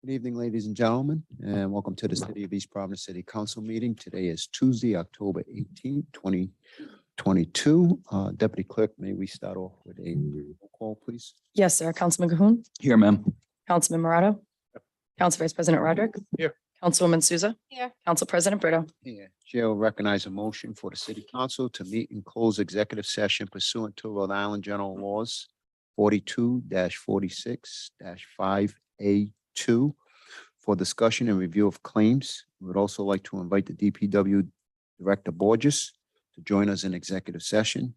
Good evening, ladies and gentlemen, and welcome to the City of East Providence City Council meeting. Today is Tuesday, October 18th, 2022. Deputy Clerk, may we start off with a roll call, please? Yes, sir. Councilman Cahoon, Here, ma'am. Councilman Morato, Council Vice President Rodrick. Here. Councilwoman Souza. Here. Council President Brito. Yeah, Chair will recognize a motion for the City Council to meet and close executive session pursuant to Rhode Island General Laws 42-46-5A2 for discussion and review of claims. We would also like to invite the DPW Director Borges to join us in executive session.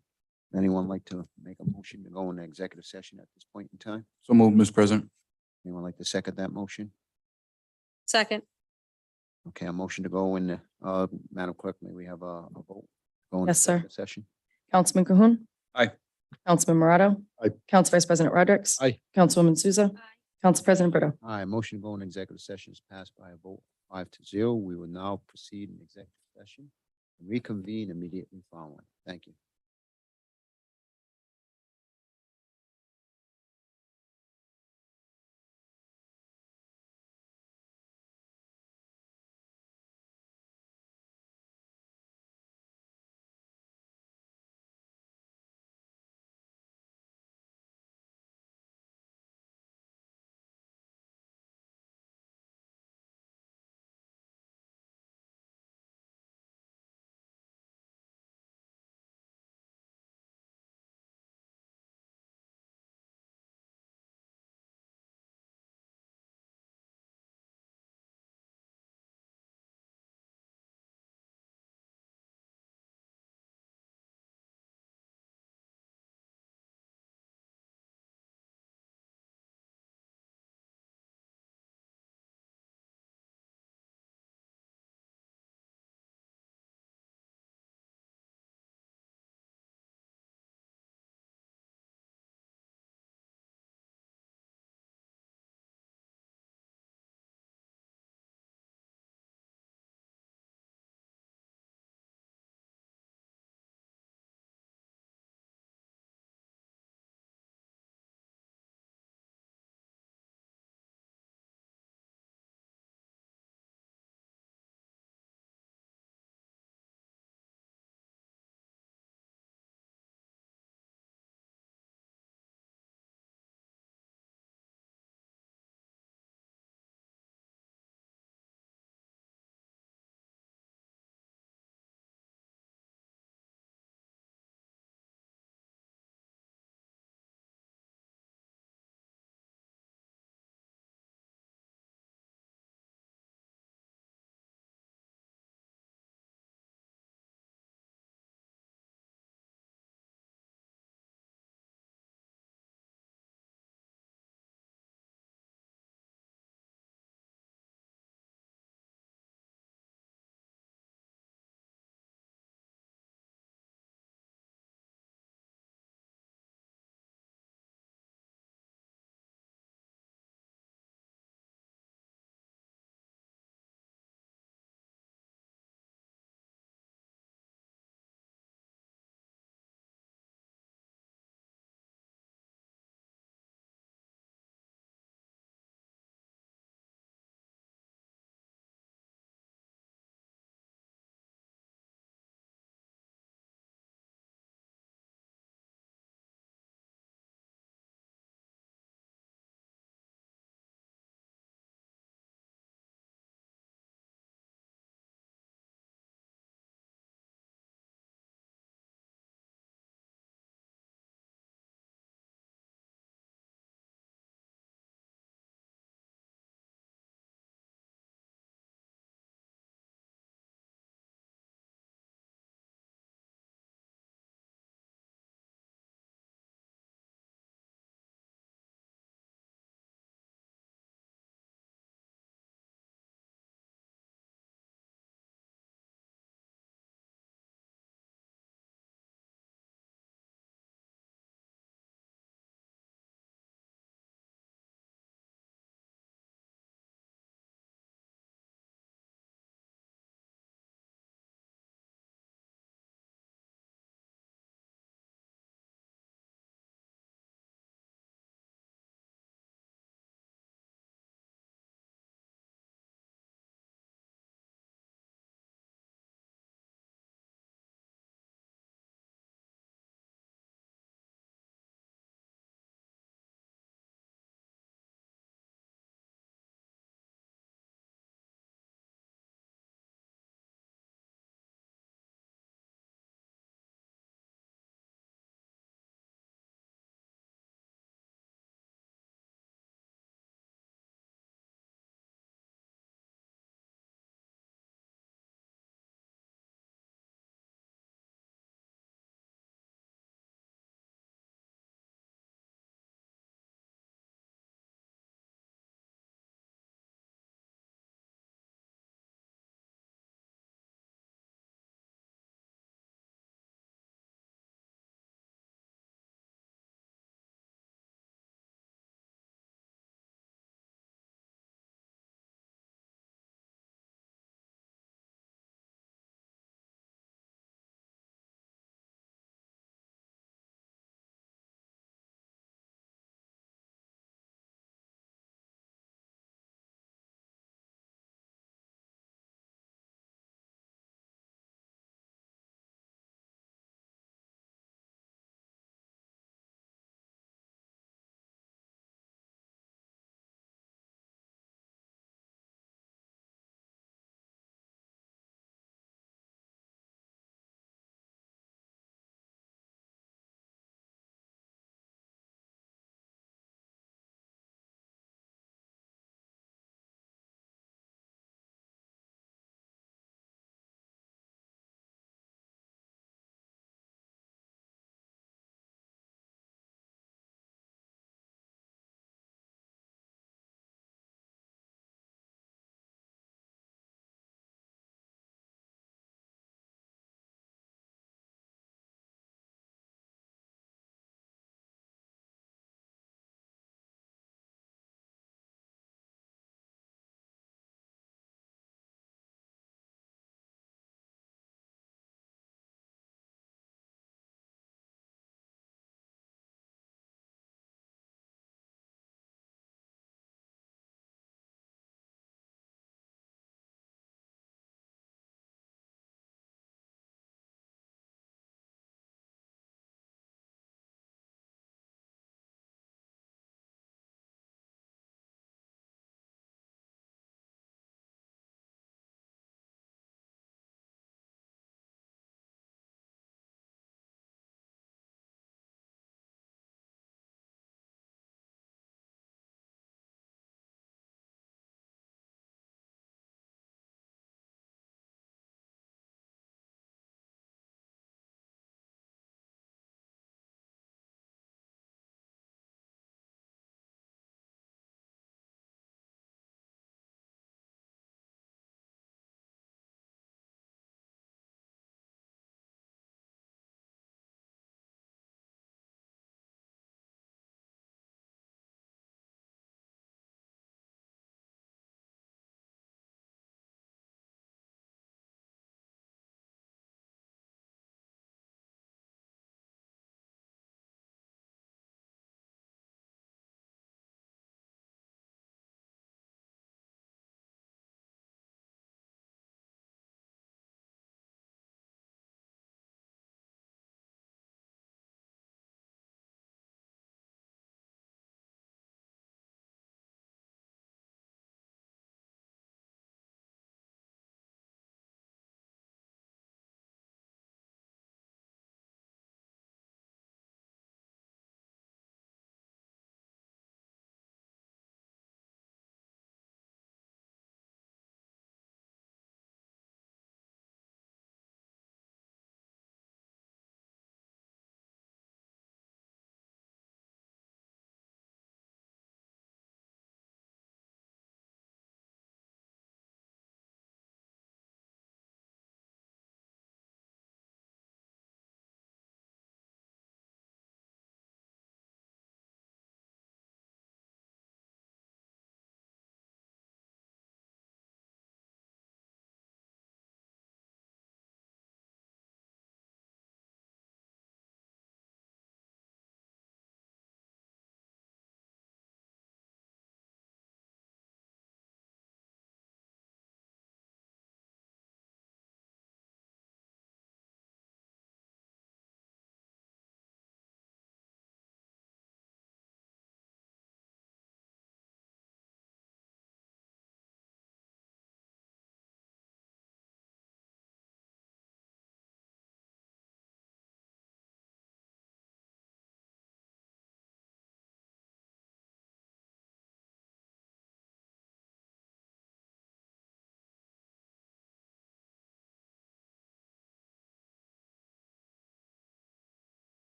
Anyone like to make a motion to go into executive session at this point in time? So moved, Mr. President. Anyone like to second that motion? Second. Okay, a motion to go in, Madam Clerk, may we have a vote? Go into Yes, sir. executive Session. Councilman Cahoon. Aye. Councilman Morato. Aye. Council Vice President Rodrick. Aye. Councilwoman Souza. Council President Brito. Aye, motion to go in executive session is passed by a vote 5-0. We will now proceed in executive session and reconvene immediately following. Thank you.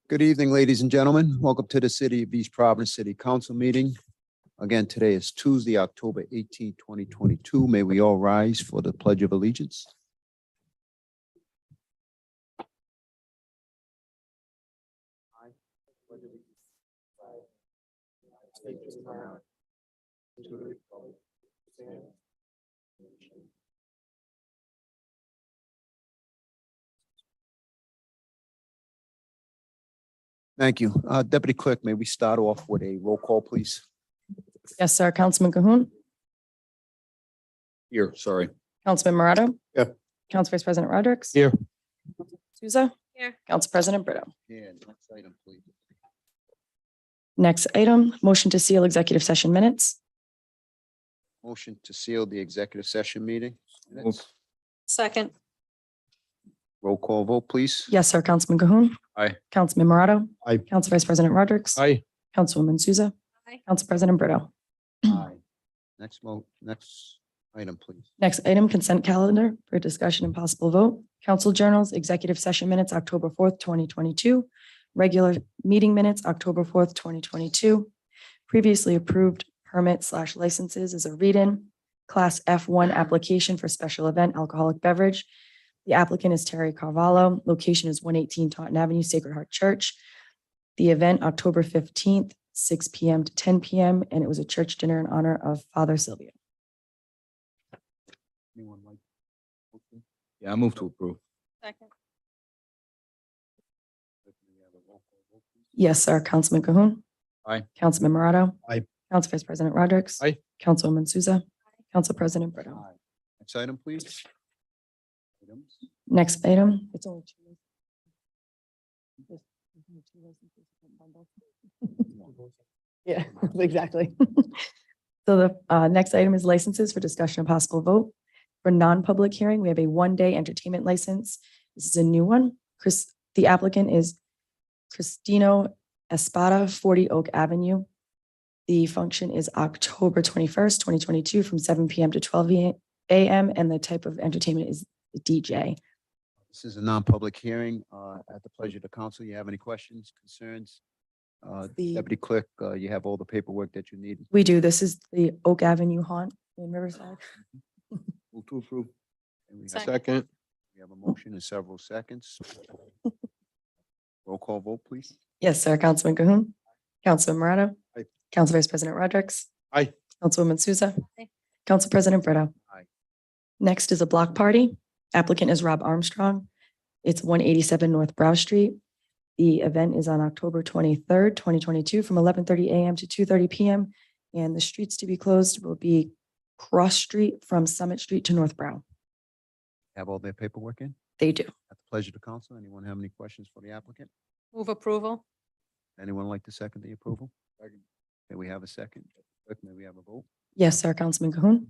Good evening, ladies and gentlemen. Welcome to the City of East Providence City Council meeting. Again, today is Tuesday, October 18, 2022. May we all rise for the Pledge of Allegiance. Thank you. Deputy Clerk, may we start off with a roll call, please? Yes, sir. Councilman Cahoon, Here, sorry. Councilman Morato. Yeah. Council Vice President Rodrick. Here. Souza. Here. Council President Brito. Yeah, next item, please. Next item, motion to seal executive session minutes. Motion to seal the executive session meeting. Minutes. Second. Roll call vote, please. Yes, sir. Councilman Cahoon. Aye. Councilman Morato. Aye. Council Vice President Rodrick. Aye. Councilwoman Souza. Aye. Council President Brito. Aye. Next item, please. Next item, consent calendar for discussion and possible vote. Council journals, executive session minutes, October 4th, 2022. Regular meeting minutes, October 4th, 2022. Previously approved permit/licenses is a read-in. Class F1 application for special event alcoholic beverage. The applicant is Terry Carvalho. Location is 118 Taunton Avenue, Sacred Heart Church. The event, October 15th, 6 p.m. to 10 p.m., and it was a church dinner in honor of Father Sylvia. Anyone like? Okay. Yeah, I move to approve. Second. Yes, sir. Councilman Cahoon. Aye. Councilman Morato. Aye. Council Vice President Rodrick. Aye. Councilwoman Souza. Council President Brito. Aye. Next item, please. Items. Next item, it's only two. Yeah, exactly. So the next item is licenses for discussion and possible vote. For non-public hearing, we have a one-day entertainment license. This is a new one. The applicant is Cristino Espada, 40 Oak Avenue. The function is October 21st, 2022, from 7 p.m. to 12 a.m. And the type of entertainment is DJ. This is a non-public hearing. At the pleasure of the council, you have any questions, concerns? Deputy Clerk, you have all the paperwork that you need. We do. This is the Oak Avenue haunt in Riverside. Move to approve. And we have- Second. We have a motion in several seconds. Roll call vote, please. Yes, sir. Councilman Cahoon. Councilman Morato. Aye. Council Vice President Rodrick. Aye. Councilwoman Souza. Aye. Council President Brito. Aye. Next is a block party. Applicant is Rob Armstrong. It's 187 North Brow Street. The event is on October 23rd, 2022, from 11:30 a.m. to 2:30 p.m. And the streets to be closed will be Cross Street from Summit Street to North Brow. Have all their paperwork in? They do. At the pleasure of the council, anyone have any questions for the applicant? Move approval. Anyone like to second the approval? May we have a second? Clerk, may we have a vote? Yes, sir. Councilman Cahoon.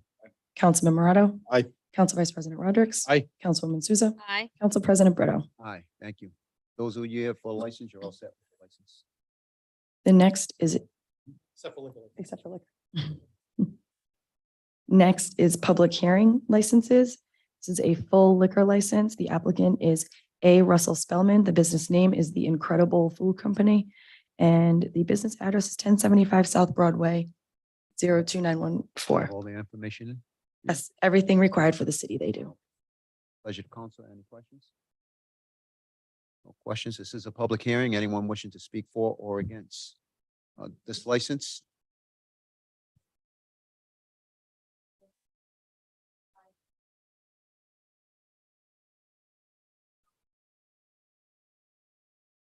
Councilman Morato. Aye. Council Vice President Rodrick. Aye. Councilwoman Souza. Aye. Council President Brito. Aye, thank you. Those of you here for a license, you're all set with the license. The next is except for liquor. Next is public hearing licenses. This is a full liquor license. The applicant is A. Russell Spellman. The business name is The Incredible Food Company. And the business address is 1075 South Broadway, 02914. Have all the information in? That's everything required for the city. They do. Pleasure to council. Any questions? No questions. This is a public hearing. Anyone wishing to speak for or against this license?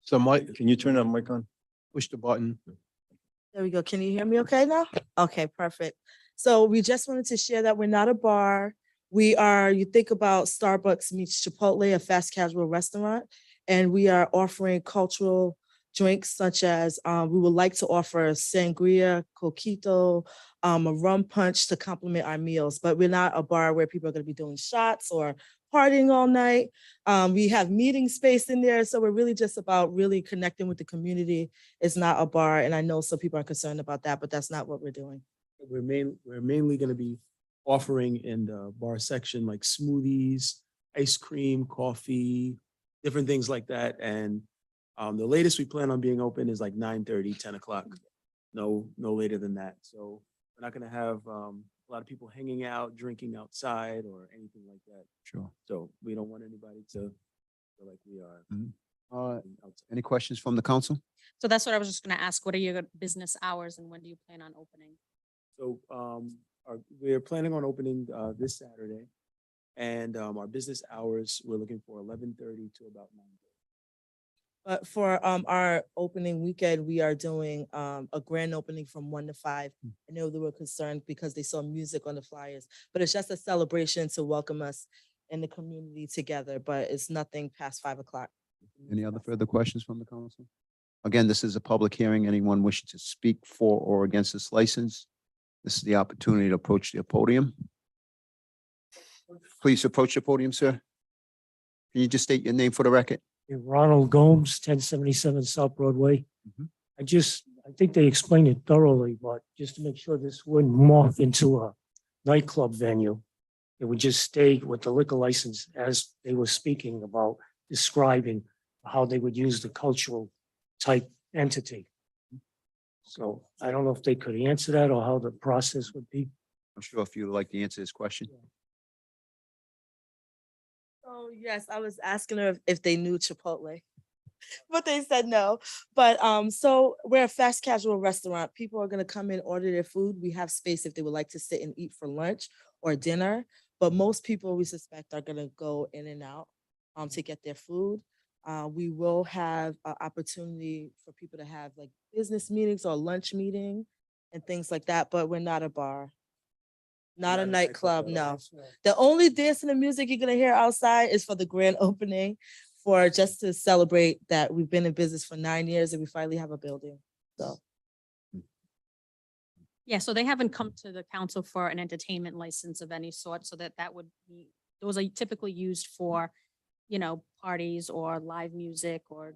So Mike, can you turn that mic on? Push the button. There we go. Can you hear me okay now? Okay, perfect. So we just wanted to share that we're not a bar. We are, you think about Starbucks meets Chipotle, a fast casual restaurant, and we are offering cultural drinks such as we would like to offer sangria, coquito, a rum punch to complement our meals, but we're not a bar where people are going to be doing shots or partying all night. We have meeting space in there. So we're really just about really connecting with the community. It's not a bar. And I know some people are concerned about that, but that's not what we're doing. We're mainly going to be offering in the bar section like smoothies, ice cream, coffee, different things like that. And The latest we plan on being open is like 9:30, 10 o'clock. No later than that. So we're not gonna have a lot of people hanging out, drinking outside or anything like that. Sure. So we don't want anybody to feel like we are. Outside. Any questions from the council? So that's what I was just gonna ask. What are your business hours and when do you plan on opening? So we're planning on opening this Saturday. And our business hours, we're looking for 11:30 to about 9:30. But for our opening weekend, we are doing a grand opening from 1 to 5. I know they were concerned because they saw music on the flyers, but it's just a celebration to welcome us in the community together, but it's nothing past 5 o'clock. Any other further questions from the council? Again, this is a public hearing. Anyone wishing to speak for or against this license, this is the opportunity to approach the podium. Please approach the podium, sir. Can you just state your name for the record? Ronald Gomes, 1077 South Broadway. Mhm. I think they explained it thoroughly, but just to make sure this wouldn't morph into a nightclub venue, it would just stay with the liquor license as they were speaking about, describing how they would use the cultural type entity. So I don't know if they could answer that or how the process would be. I'm sure if you'd like to answer this question. Oh, yes, I was asking her if they knew Chipotle, but they said no. But so we're a fast casual restaurant. People are gonna come in, order their food. We have space if they would like to sit and eat for lunch or dinner. But most people we suspect are gonna go in and out to get their food. We will have an opportunity for people to have like business meetings or lunch meeting and things like that, but we're not a bar. Not a nightclub, no. The only dancing and music you're gonna hear outside is for the grand opening for just to celebrate that we've been in business for 9 years and we finally have a building. So Yeah, so they haven't come to the council for an entertainment license of any sort, so that would be, those are typically used for, parties or live music or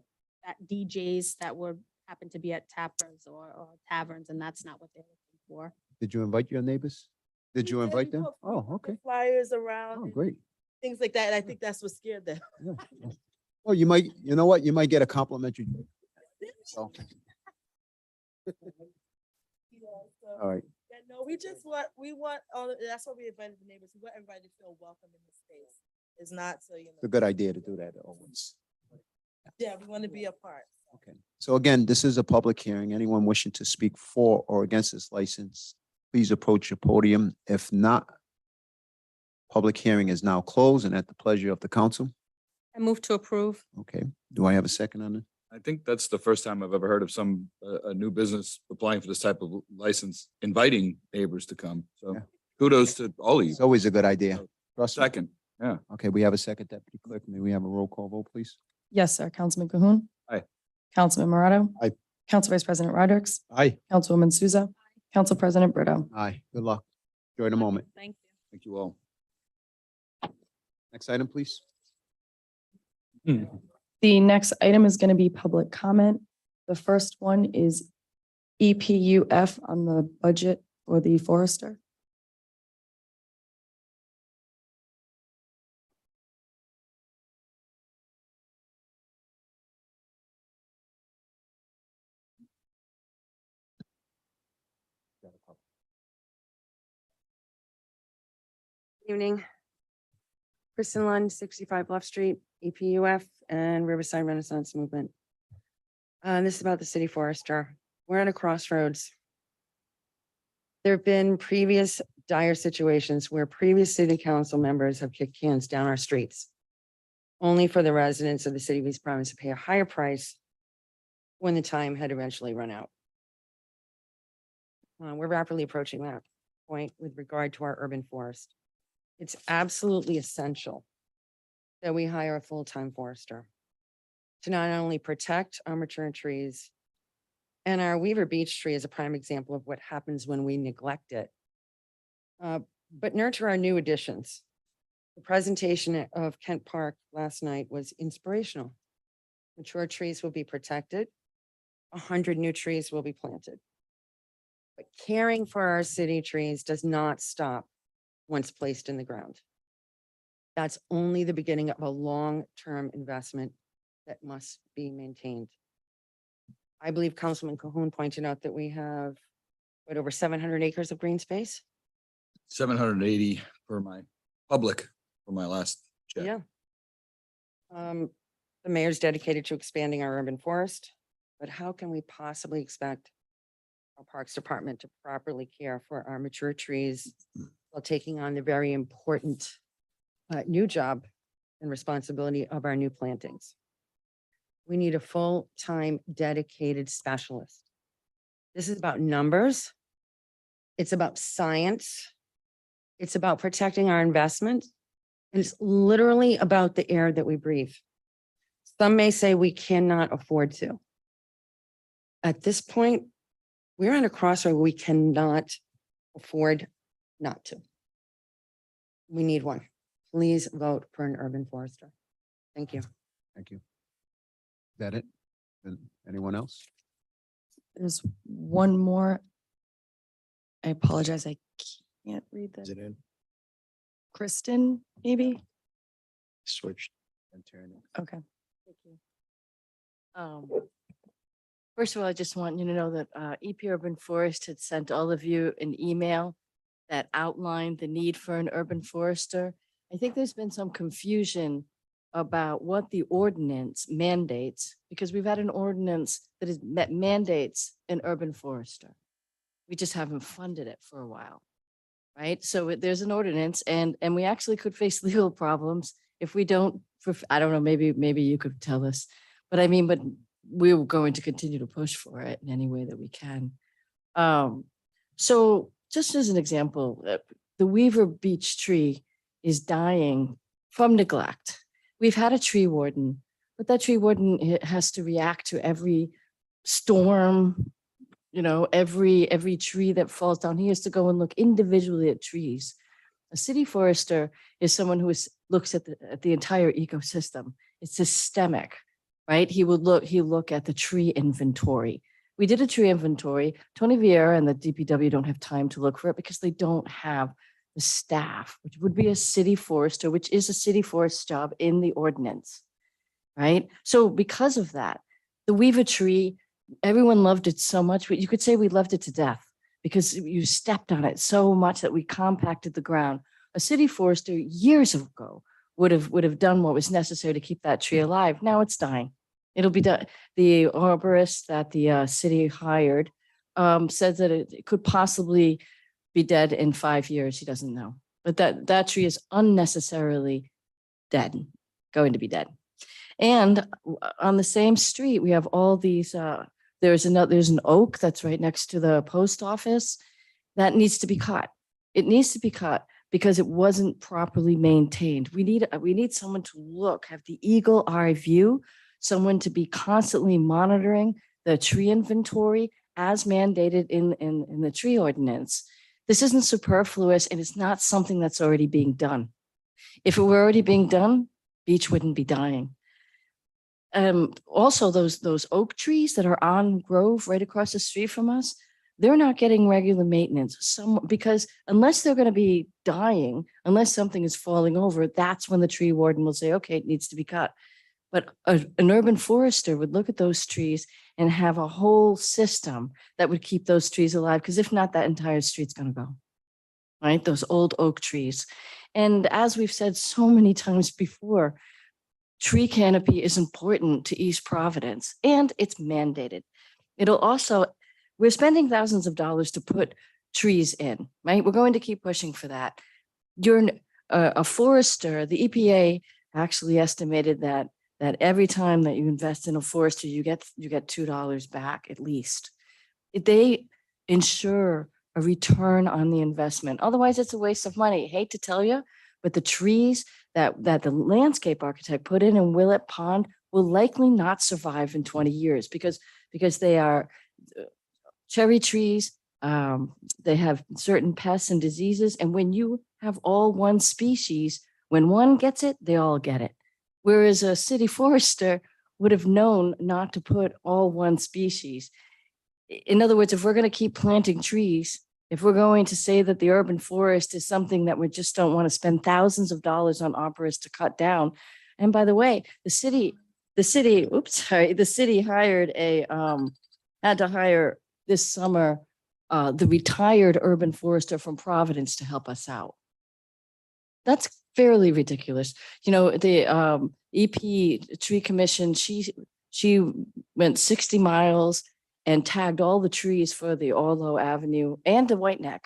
DJs that would happen to be at tappers or taverns, and that's not what they're looking for. Did you invite your neighbors? Did you invite them? put Oh, okay. flyers around Oh, and great. things like that. And I think that's what scared them. Yeah. Well, you know what? You might get a complimentary. So, all right. Yeah, no, we want that's why we invited the neighbors. We want everybody to feel welcome in the space. It's not so, It's a good idea to do that always. yeah, we want to be a part. Okay. So again, this is a public hearing. Anyone wishing to speak for or against this license, please approach the podium. If not, public hearing is now closed and at the pleasure of the council. I move to approve. Okay. Do I have a second on it? I think that's the first time I've ever heard of a new business applying for this type of license, inviting neighbors to come. So Yeah. kudos to all of you. It's always a good idea. Trust me. Second, Okay, we have a second, Deputy Clerk. May we have a roll call vote, please? Yes, sir. Councilman Cahoon. Aye. Councilman Morato. Aye. Council Vice President Rodrick. Aye. Councilwoman Souza. Council President Brito. Aye. Good luck. Enjoy the moment. Thank you. thank you all. Next item, please. The next item is going to be public comment. The first one is EPUF on the budget for the forester. Evening. Kristen Lund, 65 Bluff Street, EPUF and Riverside Renaissance Movement. This is about the city forester. We're at a crossroads. There have been previous dire situations where previous city council members have kicked cans down our streets, only for the residents of the city of East Providence to pay a higher price when the time had eventually run out. We're rapidly approaching that point with regard to our urban forest. It's absolutely essential that we hire a full-time forester to not only protect our mature trees, and our Weaver Beach tree is a prime example of what happens when we neglect it, but nurture our new additions. The presentation of Kent Park last night was inspirational. Mature trees will be protected. 100 new trees will be planted. But caring for our city trees does not stop once placed in the ground. That's only the beginning of a long-term investment that must be maintained. I believe Councilman Cahoon pointed out that we have over 700 acres of green space. 780 for my public, for my last check. Yeah. The mayor's dedicated to expanding our urban forest, but how can we possibly expect our Parks Department to properly care for our mature trees while taking on the very important new job and responsibility of our new plantings? We need a full-time dedicated specialist. This is about numbers. It's about science. It's about protecting our investment. And it's literally about the air that we breathe. Some may say we cannot afford to. At this point, we're on a crossroad where we cannot afford not to. We need one. Please vote for an urban forester. Thank you. Thank you. Is that it? Anyone else? There's one more. I apologize. I can't read Is that. it in? Kristen, maybe? Switched. Okay. Thank you. First of all, I just want you to know that EP Urban Forest had sent all of you an email that outlined the need for an urban forester. I think there's been some confusion about what the ordinance mandates, because we've had an ordinance that mandates an urban forester. We just haven't funded it for a while, right? So there's an ordinance, and we actually could face legal problems if we don't, I don't know, maybe you could tell us, but I mean, but we're going to continue to push for it in any way that we can. So just as an example, the Weaver Beach tree is dying from neglect. We've had a tree warden, but that tree warden has to react to every storm, you know, every tree that falls down. He has to go and look individually at trees. A city forester is someone who looks at the entire ecosystem. It's systemic, right? He look at the tree inventory. We did a tree inventory. Tony Vieira and the DPW don't have time to look for it because they don't have the staff, which would be a city forester, which is a city forest job in the ordinance, right? So because of that, the Weaver tree, everyone loved it so much, but you could say we loved it to death because you stepped on it so much that we compacted the ground. A city forester years ago would have done what was necessary to keep that tree alive. Now it's dying. It'll be done. The arborist that the city hired says that it could possibly be dead in 5 years. He doesn't know, but that tree is unnecessarily dead, going to be dead. And on the same street, we have all these, there's an oak that's right next to the post office that needs to be cut. It needs to be cut because it wasn't properly maintained. We need someone to look, have the eagle eye view, someone to be constantly monitoring the tree inventory as mandated in the tree ordinance. This isn't superfluous, and it's not something that's already being done. If it were already being done, beach wouldn't be dying. Also, those oak trees that are on Grove right across the street from us, they're not getting regular maintenance. Because unless they're going to be dying, unless something is falling over, that's when the tree warden will say, okay, it needs to be cut. But an urban forester would look at those trees and have a whole system that would keep those trees alive. Because if not, that entire street's going to go, right? Those old oak trees. And as we've said so many times before, tree canopy is important to East Providence, and it's mandated. It'll also, we're spending thousands of dollars to put trees in, right? We're going to keep pushing for that. You're a forester. The EPA actually estimated that every time that you invest in a forester, you get $2 back at least. They ensure a return on the investment. Otherwise, it's a waste of money. Hate to tell you, but the trees that the landscape architect put in Willett Pond will likely not survive in 20 years because they are cherry trees. They have certain pests and diseases. And when you have all one species, when one gets it, they all get it. Whereas a city forester would have known not to put all one species. In other words, if we're going to keep planting trees, if we're going to say that the urban forest is something that we just don't want to spend thousands of dollars on arborists to cut down. And by the way, the city the city, the city hired had to hire this summer, the retired urban forester from Providence to help us out. That's fairly ridiculous. You know, the EP Tree Commission, she went 60 miles and tagged all the trees for the Orlo Avenue and the White Neck.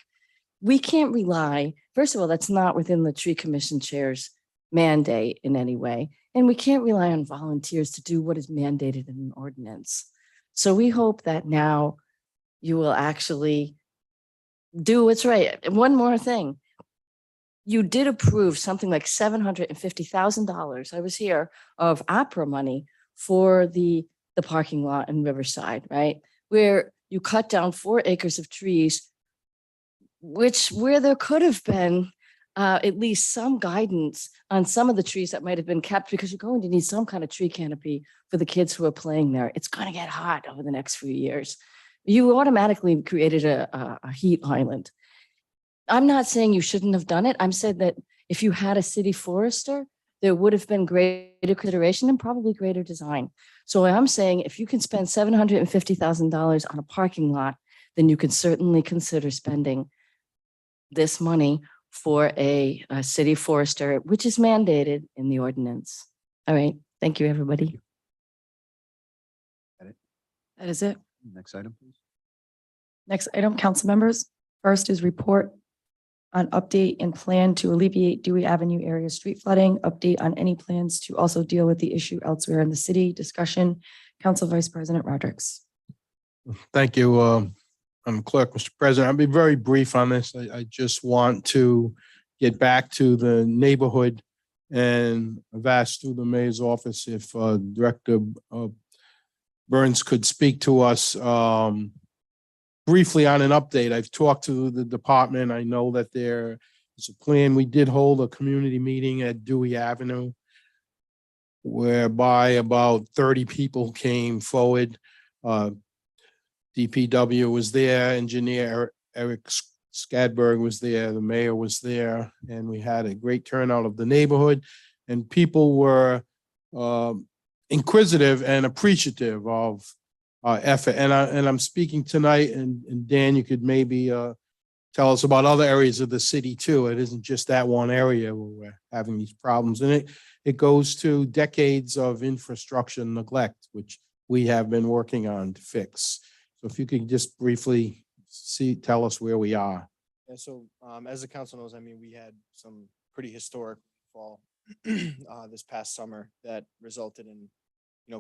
We can't rely, first of all, that's not within the Tree Commission chair's mandate in any way. And we can't rely on volunteers to do what is mandated in an ordinance. So we hope that now you will actually do what's right. And one more thing. You did approve something like $750,000. I was here of ARPA money for the parking lot in Riverside, right? Where you cut down 4 acres of trees, where there could have been at least some guidance on some of the trees that might have been kept, because you're going to need some kind of tree canopy for the kids who are playing there. It's going to get hot over the next few years. You automatically created a heat island. I'm not saying you shouldn't have done it. I'm saying that if you had a city forester, there would have been greater consideration and probably greater design. So I'm saying if you can spend $750,000 on a parking lot, then you can certainly consider spending this money for a city forester, which is mandated in the ordinance. All right. Thank you, everybody. That is it. Next item, please. Next item, council members. First is report on update and plan to alleviate Dewey Avenue area street flooding, update on any plans to also deal with the issue elsewhere in the city. Discussion, Council Vice President Rodrick. Thank you, Clerk, Mr. President. I'll be very brief on this. I just want to get back to the neighborhood, and I've asked through the mayor's office if Director Burns could speak to us briefly on an update. I've talked to the department. I know that there is a plan. We did hold a community meeting at Dewey Avenue whereby about 30 people came forward. DPW was there, engineer Eric Skadberg was there, the mayor was there, and we had a great turnout of the neighborhood, and people were inquisitive and appreciative of our effort. And I'm speaking tonight, and Dan, you could maybe tell us about other areas of the city too. It isn't just that one area where we're having these problems, and it goes to decades of infrastructure neglect, which we have been working on to fix. So if you could just briefly tell us where we are. Yeah, so as the council knows, I mean, we had some pretty historic fall this past summer that resulted in,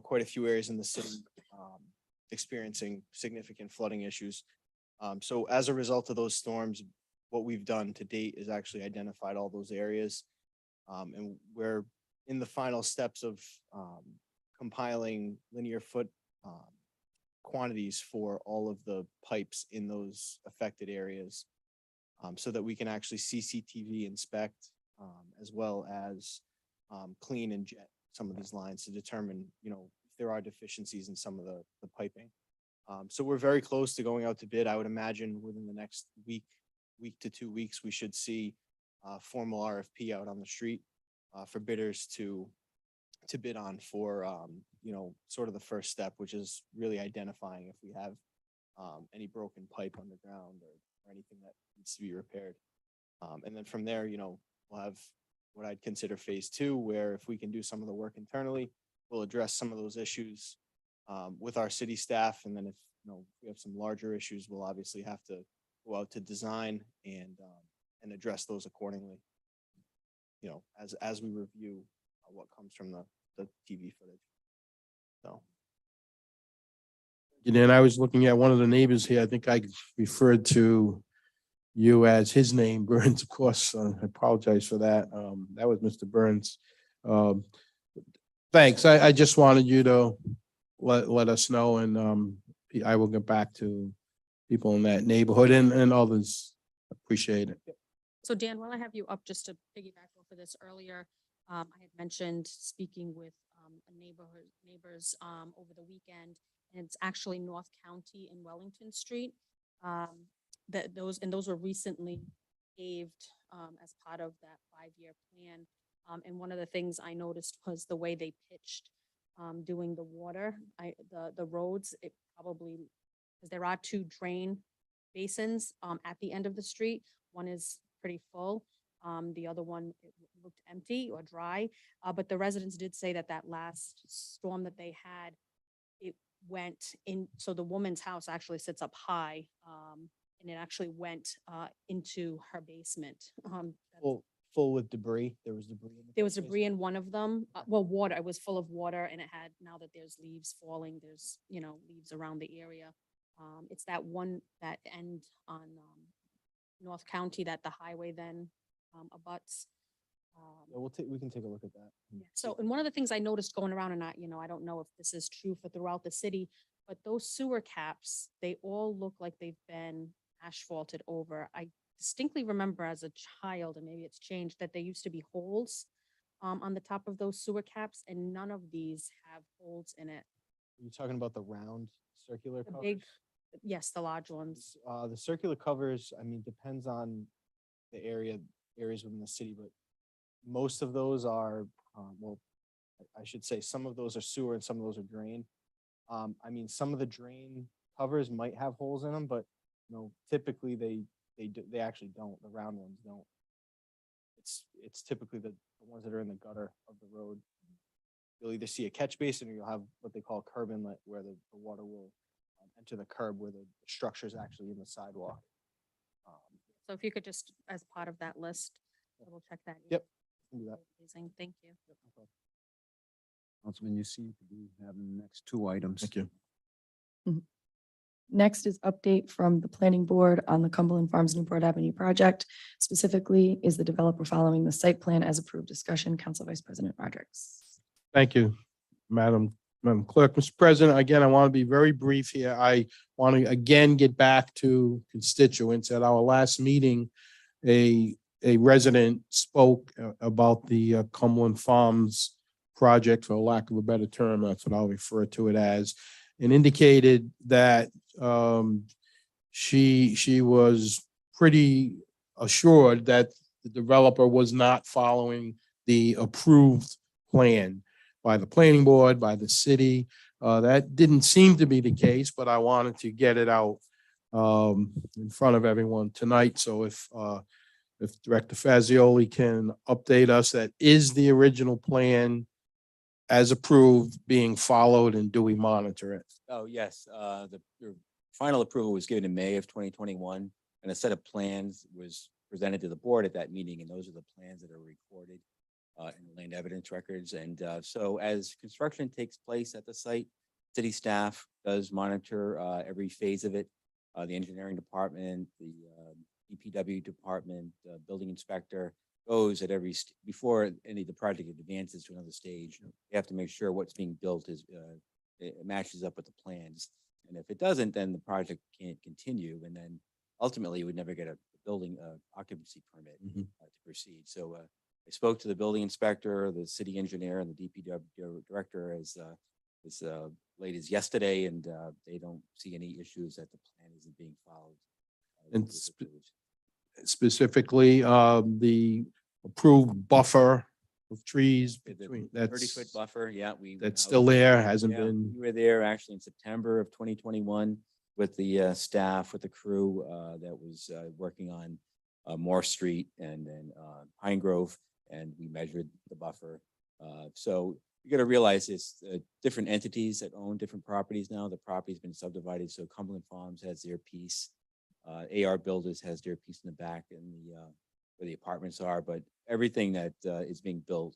quite a few areas in the city experiencing significant flooding issues. So as a result of those storms, what we've done to date is actually identified all those areas. And we're in the final steps of compiling linear foot quantities for all of the pipes in those affected areas, so that we can actually CCTV inspect as well as clean and jet some of these lines to determine, if there are deficiencies in some of the piping. So we're very close to going out to bid. I would imagine within the next week to 2 weeks, we should see a formal RFP out on the street for bidders to bid on for, sort of the first step, which is really identifying if we have any broken pipe underground or anything that needs to be repaired. And then from there, we'll have what I'd consider phase 2, where if we can do some of the work internally, we'll address some of those issues with our city staff. And then if we have some larger issues, we'll obviously have to go out to design and address those accordingly, as we review what comes from the TV footage. So. And then I was looking at one of the neighbors here. I think I referred to you as his name, Burns, of course. I apologize for that. That was Mr. Burns. Thanks. I just wanted you to let us know, and I will get back to people in that neighborhood and others. Appreciate it. So Dan, while I have you up, just to piggyback off of this earlier, I had mentioned speaking with neighbors over the weekend, and it's actually North County and Wellington Street. Those were recently paved as part of that 5-year plan. And one of the things I noticed was the way they pitched doing the water, the roads, it probably, because there are two drain basins, at the end of the street. One is pretty full. The other one, it looked empty or dry. But the residents did say that that last storm that they had, it went in, so the woman's house actually sits up high, and it actually went into her basement. Full with debris. There was debris. In the There was catch basin. debris in one of them, well, water, it was full of water, and it had, now that there's leaves falling, there's, leaves around the area. It's that one, that end on North County that the highway then abuts. Yeah, we can take a look at that. and see So, if and one of the things I noticed going around, and I don't know if this is true for throughout the city, but those sewer caps, they all look like they've been asphalted over. I distinctly remember as a child, and maybe it's changed, that there used to be holes on the top of those sewer caps, and none of these have holes in it. You're talking about the round circular The covers? big, yes, the large ones. The circular covers, I mean, depends on the areas within the city, but most of those are, well, I should say some of those are sewer and some of those are drain. I mean, some of the drain covers might have holes in them, but typically they actually don't. The round ones don't. It's typically the ones that are in the gutter of the road. You'll either see a catch basin or you'll have what they call curb inlet, where the water will enter the curb where the structure is actually in the sidewalk. So if you could just, as part of that list, double check that. Yep. Can do that. Amazing, thank you. Councilman, you seem to be having the next two items. Thank you. Next is update from the planning board on the Cumberland Farms Newport Avenue project. Specifically, is the developer following the site plan as approved? Discussion, Council Vice President Rodrick. Thank you, Madam Clerk. Mr. President, again, I want to be very brief here. I want to again get back to constituents. At our last meeting, a resident spoke about the Cumberland Farms project, for lack of a better term, that's what I'll refer to it as, and indicated that she was pretty assured that the developer was not following the approved plan by the planning board, by the city. That didn't seem to be the case, but I wanted to get it out in front of everyone tonight. So if Director Fazioli can update us, that is the original plan as approved being followed, and do we monitor it? Oh, yes, the final approval was given in May of 2021, and a set of plans was presented to the board at that meeting, and those are the plans that are recorded in the land evidence records. And so as construction takes place at the site, city staff does monitor every phase of it. The engineering department, the DPW department, building inspector goes at every, before any of the project advances to another stage. You have to make sure what's being built is, it matches up with the plans. And if it doesn't, then the project can't continue. And then ultimately you would never get a building occupancy permit to proceed. So I spoke to the building inspector, the city engineer, and the DPW director as late as yesterday, and they don't see any issues that the plan isn't being followed. And specifically, the approved buffer of trees between, 30-foot buffer, yeah, that's still there, hasn't yeah, been. we were there actually in September of 2021 with the staff, with the crew that was working on Moore Street and then Pine Grove, and we measured the buffer. So you got to realize it's different entities that own different properties now. The property's been subdivided, so Cumberland Farms has their piece. AR Builders has their piece in the back and where the apartments are, but everything that is being built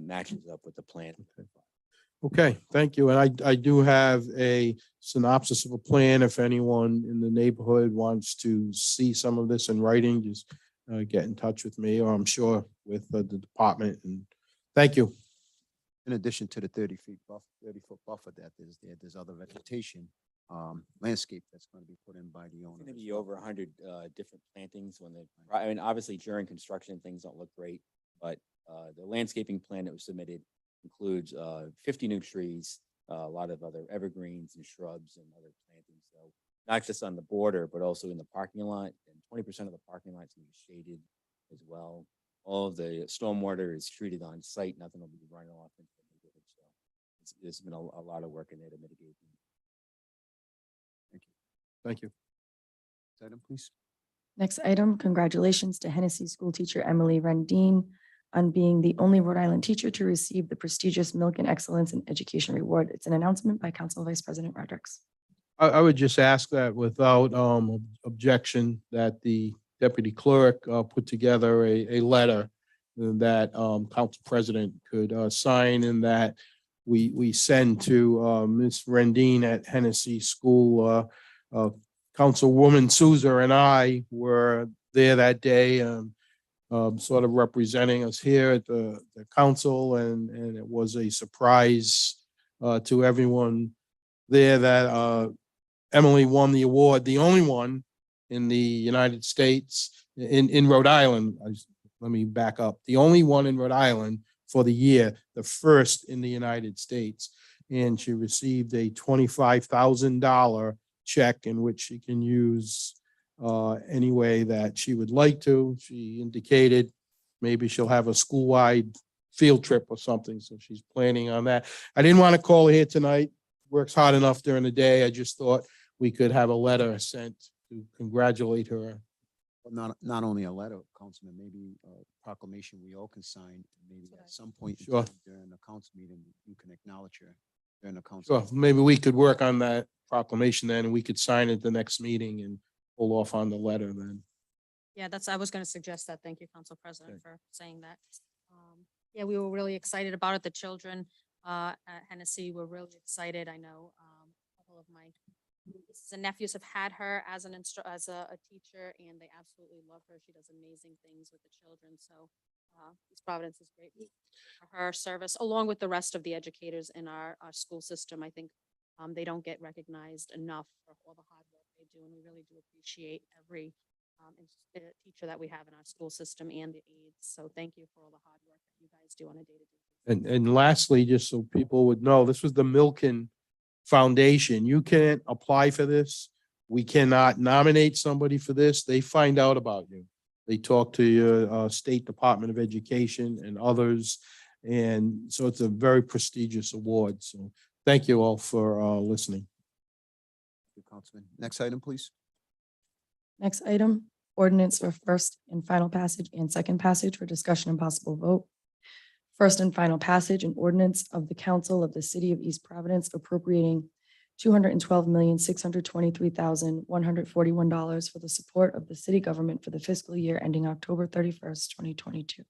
matches up with the plan. Okay, thank you. And I do have a synopsis of a plan. If anyone in the neighborhood wants to see some of this in writing, just get in touch with me, or I'm sure with the department. And thank you. In addition to the 30-foot buffer that is there, there's other vegetation, landscape that's going to be put in by the owner. It's going to as be well. over 100 different plantings when I mean, obviously during construction, things don't look great, but the landscaping plan that was submitted includes 50 new trees, a lot of other evergreens and shrubs and other plantings. So not just on the border, but also in the parking lot, and 20% of the parking lot is going to be shaded as well. All of the stormwater is treated on site. Nothing will be running off into the neighborhood. So it's been a lot of work in there to mitigate. Thank you. Next item, please. Next item, congratulations to Hennessy school teacher Emily Rendine on being the only Rhode Island teacher to receive the prestigious Milken Excellence in Education Award. It's an announcement by Council Vice President Rodrick. I would just ask that without objection, that the deputy clerk put together a letter that council president could sign, and that we send to Ms. Rendine at Hennessy School. Councilwoman Souza and I were there that day, sort of representing us here at the council, and it was a surprise to everyone there that Emily won the award, the only one in the United States, in Rhode Island. Let me back up. The only one in Rhode Island for the year, the first in the United States. And she received a $25,000 check in which she can use any way that she would like to. She indicated maybe she'll have a school-wide field trip or something, so she's planning on that. I didn't want to call her here tonight. Works hard enough during the day. I just thought we could have a letter sent to congratulate her. Well, not only a letter, Councilman, maybe a proclamation we all can sign, maybe at some point in Sure. time during the council meeting, you can acknowledge her during the council. Sure, maybe we could work on that proclamation then, and we could sign it the next meeting and pull off on the letter then. Yeah, I was going to suggest that. Thank you, Council President, for saying that. Yeah, we were really excited about it. The children at Hennessy were really excited. I know a couple of my nieces and nephews have had her as a teacher, and they absolutely love her. She does amazing things with the children. So East Providence is great for her service, along with the rest of the educators in our school system. I think they don't get recognized enough for all the hard work they do, and we really do appreciate every teacher that we have in our school system and the aides. So thank you for all the hard work that you guys do on a day-to-day basis. And lastly, just so people would know, this was the Milken Foundation. You can't apply for this. We cannot nominate somebody for this. They find out about you. They talk to your State Department of Education and others. And so it's a very prestigious award. So thank you all for listening. Thank you, Councilman. Next item, please. Next item, ordinance for first and final passage and second passage for discussion and possible vote. First and final passage, an ordinance of the Council of the City of East Providence appropriating $212,623,141 for the support of the city government for the fiscal year ending October 31st, 2022.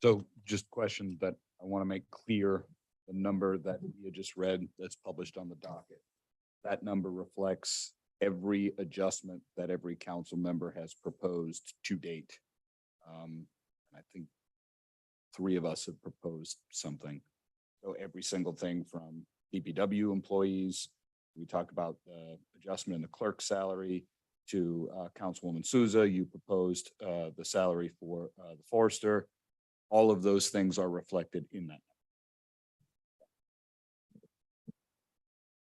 So just question that I want to make clear, the number that you just read that's published on the docket. That number reflects every adjustment that every council member has proposed to date. I think 3 of us have proposed something. So every single thing from DPW employees, we talked about the adjustment in the clerk's salary, to Councilwoman Souza, you proposed the salary for the forester. All of those things are reflected in that.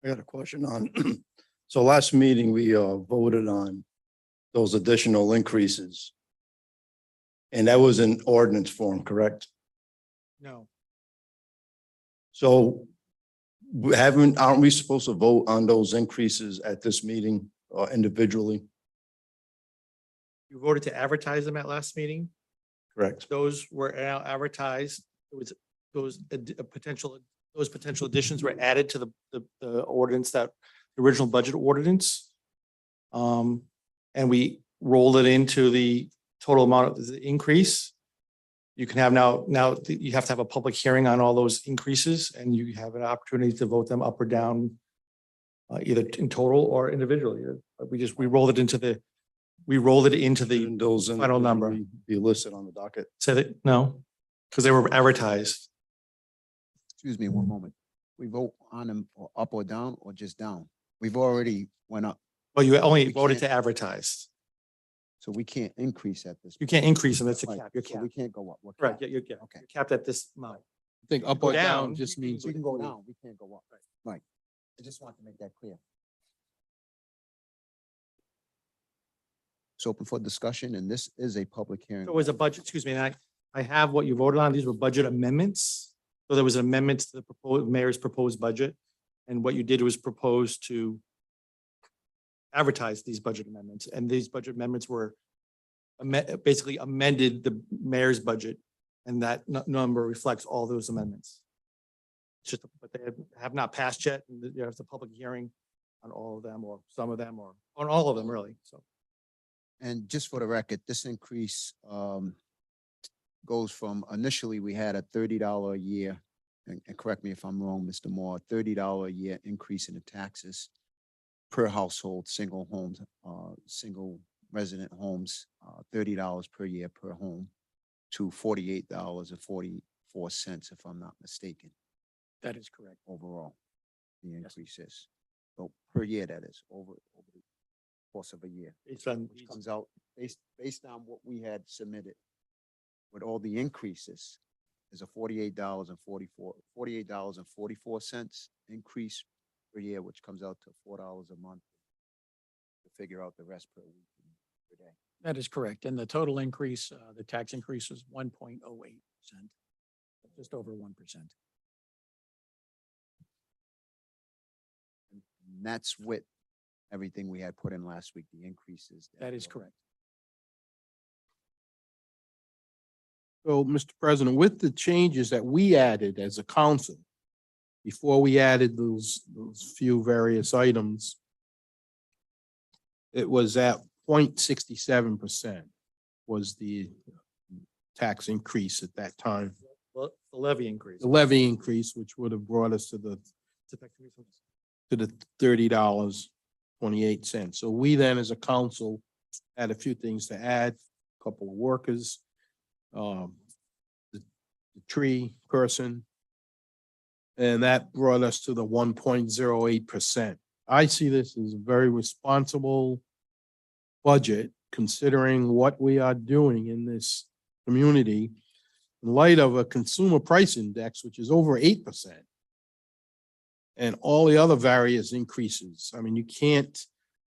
I got a question on, so last meeting, we voted on those additional increases. And that was in ordinance form, correct? No. So aren't we supposed to vote on those increases at this meeting individually? You voted to advertise them at last meeting. Correct. Those were now advertised. It was those potential additions were added to the ordinance, that the original budget ordinance. And we rolled it into the total amount of the increase. You can have now you have to have a public hearing on all those increases, and you have an opportunity to vote them up or down, either in total or individually. We rolled it into the And those final number. individually be listed on the docket. Said it, no, because they were advertised. Excuse me one moment. We vote on them or up or down or just down? We've already went up, Well, you only We voted can't- to advertise. so we can't increase at this. You can't increase them. That's a Right, cap. You're so we capped. can't go up. We're Right, capped. you're Okay. capped at this amount. I think up Go or down down. just means. We can go down, we can't go up. Right. I just want to make that clear. It's open for discussion, and this is a public hearing. So it was a budget, excuse me, and I have what you voted on. These were budget amendments. So there was an amendment to the proposed, mayor's proposed budget. And what you did was propose to advertise these budget amendments, and these budget amendments were basically amended the mayor's budget, and that number reflects all those amendments. It's just, but they have not passed yet, and you have the public hearing on all of them, or some of them, or on all of them, really, so. And just for the record, this increase goes from initially, we had a $30 a year, and correct me if I'm wrong, Mr. Moore, $30 a year increase in the taxes per household, single homes, single resident homes, $30 per year per home, to $48.44, if I'm not mistaken, That is correct. overall. The increase is, so per year, that is, over the course of a year. It's on, Which comes out based on what we had submitted with all the increases, is a $48.44 increase per year, which comes out to $4 a month to figure out the rest per week and per day. That is correct. And the total increase, the tax increase was 1.08%, just over 1%. And that's with everything we had put in last week, the increases. That is were- correct. So, Mr. President, with the changes that we added as a council, before we added those few various items, it was at 0.67% was the tax increase at that time. the levy increase. The levy increase, which would have brought us to the $30.28. So we then, as a council, had a few things to add, a couple of workers, the tree person. And that brought us to the 1.08%. I see this as a very responsible budget, considering what we are doing in this community in light of a consumer price index, which is over 8%. And all the other various increases. I mean, you can't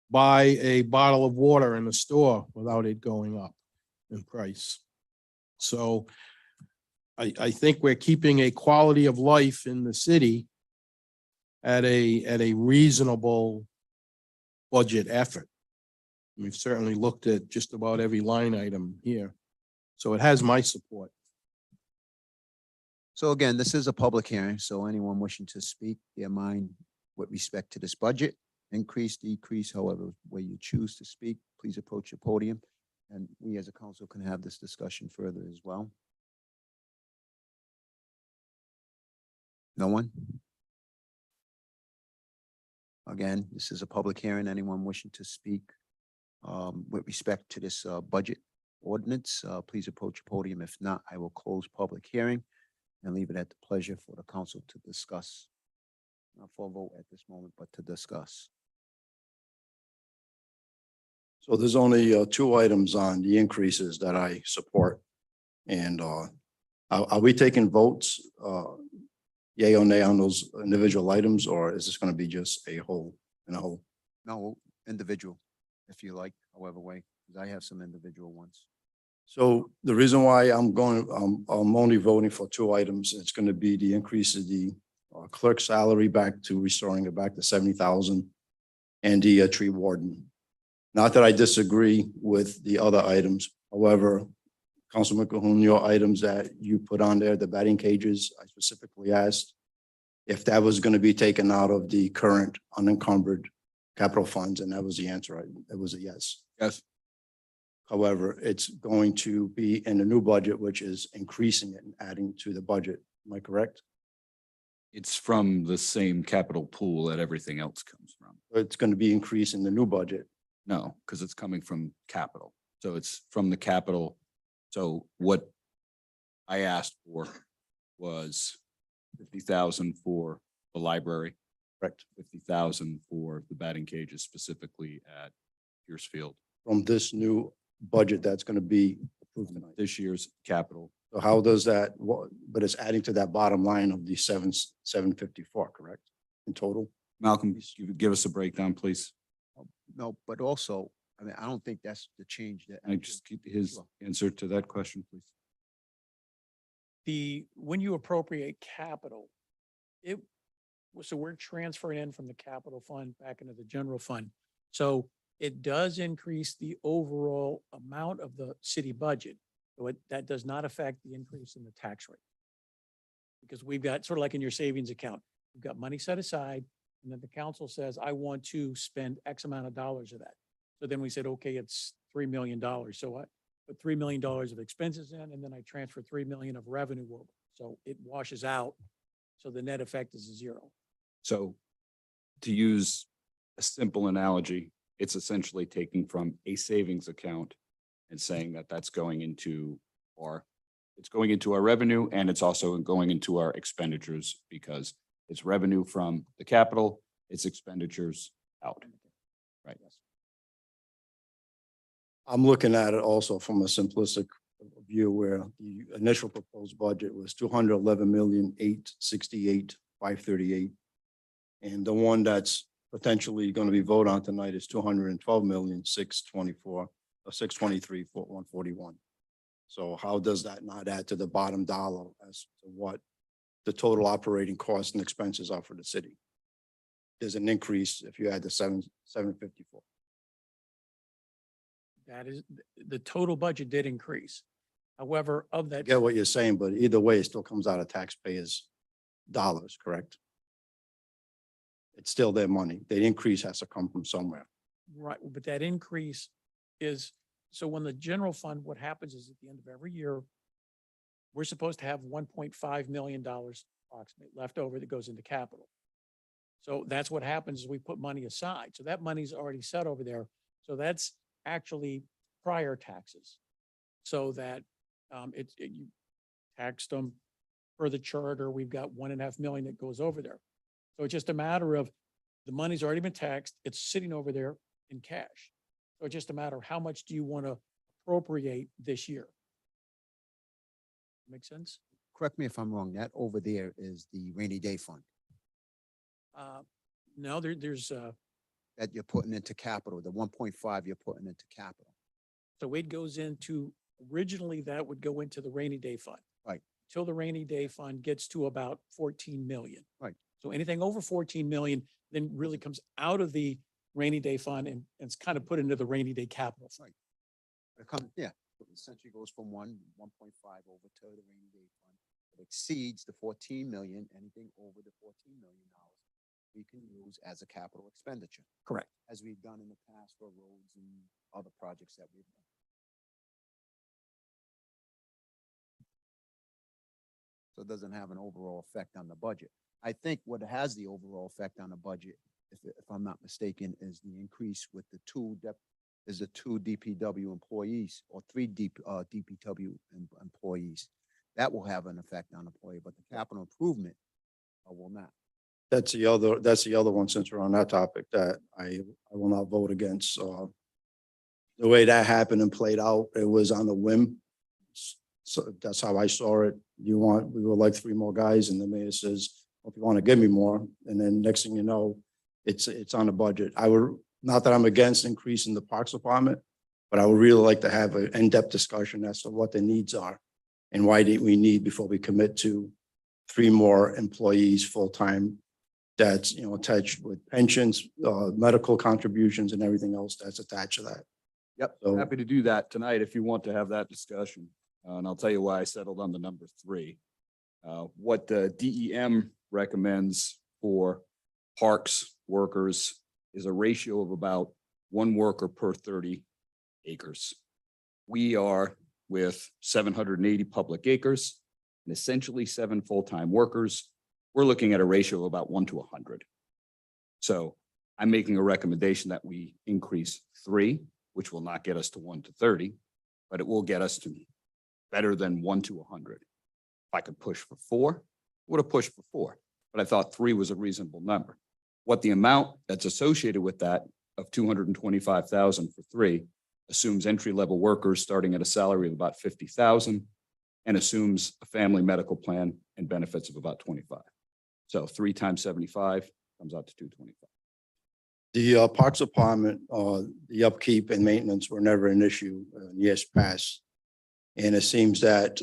buy a bottle of water in the store without it going up in price. So I think we're keeping a quality of life in the city at a reasonable budget effort. We've certainly looked at just about every line item here. So it has my support. So again, this is a public hearing, so anyone wishing to speak their mind with respect to this budget, increase, decrease, however way you choose to speak, please approach your podium. And we as a council can have this discussion further as well. No one? Again, this is a public hearing. Anyone wishing to speak with respect to this budget ordinance, please approach your podium. If not, I will close public hearing and leave it at the pleasure for the council to discuss. Not for a vote at this moment, but to discuss. So there's only two items on the increases that I support. And are we taking votes, yea or nay on those individual items, or is this going to be just a whole and a whole? No, individual, if you like, however way, because I have some individual ones. So the reason why I'm only voting for two items, it's going to be the increase of the clerk salary back to restoring it back to 70,000 and the tree warden. Not that I disagree with the other items. However, Councilman Cahoon, your items that you put on there, the batting cages, I specifically asked if that was going to be taken out of the current unencumbered capital funds, and that was the answer. It was a yes. Yes. However, it's going to be in the new budget, which is increasing it and adding to the budget. Am I correct? It's from the same capital pool that everything else comes from. It's going to be increased in the new budget. No, because it's coming from capital. So it's from the capital. So what I asked for was 50,000 for the library. Correct. 50,000 for the batting cages specifically at Pierce Field. From this new budget that's going to be approved tonight. This year's capital. So how does that, but it's adding to that bottom line of the 754, correct? In total? Malcolm, you could give us a breakdown, please. No, but also I mean, I don't think that's the change that. I just keep his Sure. answer to that question, please. When you appropriate capital, so we're transferring in from the capital fund back into the general fund. So it does increase the overall amount of the city budget. So that does not affect the increase in the tax rate. Because we've got, sort of like in your savings account, you've got money set aside, and then the council says, I want to spend X amount of dollars of that. So then we said, okay, it's $3 million. So I put $3 million of expenses in, and then I transfer 3 million of revenue over. So it washes out. So the net effect is 0. So to use a simple analogy, it's essentially taking from a savings account and saying that that's going into it's going into our revenue, and it's also going into our expenditures, because it's revenue from the capital, it's expenditures out. Right. I'm looking at it also from a simplistic view where the initial proposed budget was 211,868,538. And the one that's potentially going to be voted on tonight is 212,624, or 623,141. So how does that not add to the bottom dollar as to what the total operating costs and expenses are for the city? There's an increase if you add the 754. That is, the total budget did increase. However, of I that. get what you're saying, but either way, it still comes out of taxpayers' dollars, correct? It's still their money. The increase has to come from somewhere. Right, but that increase is, so when the general fund, what happens is at the end of every year, we're supposed to have $1.5 million approximately left over that goes into capital. So that's what happens is we put money aside. So that money's already set over there. So that's actually prior taxes. So that you taxed them per the charter. We've got $1.5 million that goes over there. So it's just a matter of the money's already been taxed. It's sitting over there in cash. So it's just a matter of how much do you want to appropriate this year? Make sense? Correct me if I'm wrong, that over there is the rainy day fund No, there's that you're putting into capital, the 1.5 you're putting into capital. so it goes into, originally that would go into the rainy day fund. Right. Till the rainy day fund gets to about 14 million. Right. So anything over 14 million then really comes out of the rainy day fund and it's kind of put into the rainy day capital fund. It comes, yeah, it essentially goes from 1.5 over to the rainy day fund. It exceeds the 14 million, anything over the $14 million we can use as a capital expenditure, Correct. as we've done in the past for roads and other projects that we've done. So it doesn't have an overall effect on the budget. I think what has the overall effect on the budget, if I'm not mistaken, is the increase with the two DPW employees or 3 DPW employees. That will have an effect on the employee, but the capital improvement will not. That's the other one, since we're on that topic, that I will not vote against. The way that happened and played out, it was on a whim. So that's how I saw it. We would like 3 more guys, and the mayor says, well, if you want to give me more, and then next thing you know, it's on the budget. Not that I'm against increasing the Parks Department, but I would really like to have an in-depth discussion as to what the needs are and why we need before we commit to 3 more employees full-time that's, attached with pensions, medical contributions and everything else that's attached to that. Yep, So- happy to do that tonight if you want to have that discussion. And I'll tell you why I settled on the number 3. What the DEM recommends for parks workers is a ratio of about 1 worker per 30 acres. We are with 780 public acres and essentially 7 full-time workers. We're looking at a ratio of about 1 to 100. So I'm making a recommendation that we increase 3, which will not get us to 1 to 30, but it will get us to better than 1 to 100. If I could push for 4, would have pushed for 4, but I thought 3 was a reasonable number. What the amount that's associated with that of 225,000 for 3 assumes entry-level workers starting at a salary of about 50,000 and assumes a family medical plan and benefits of about 25. So 3 times 75 comes out to 225. The Parks Department, the upkeep and maintenance were never an issue in years past. And it seems that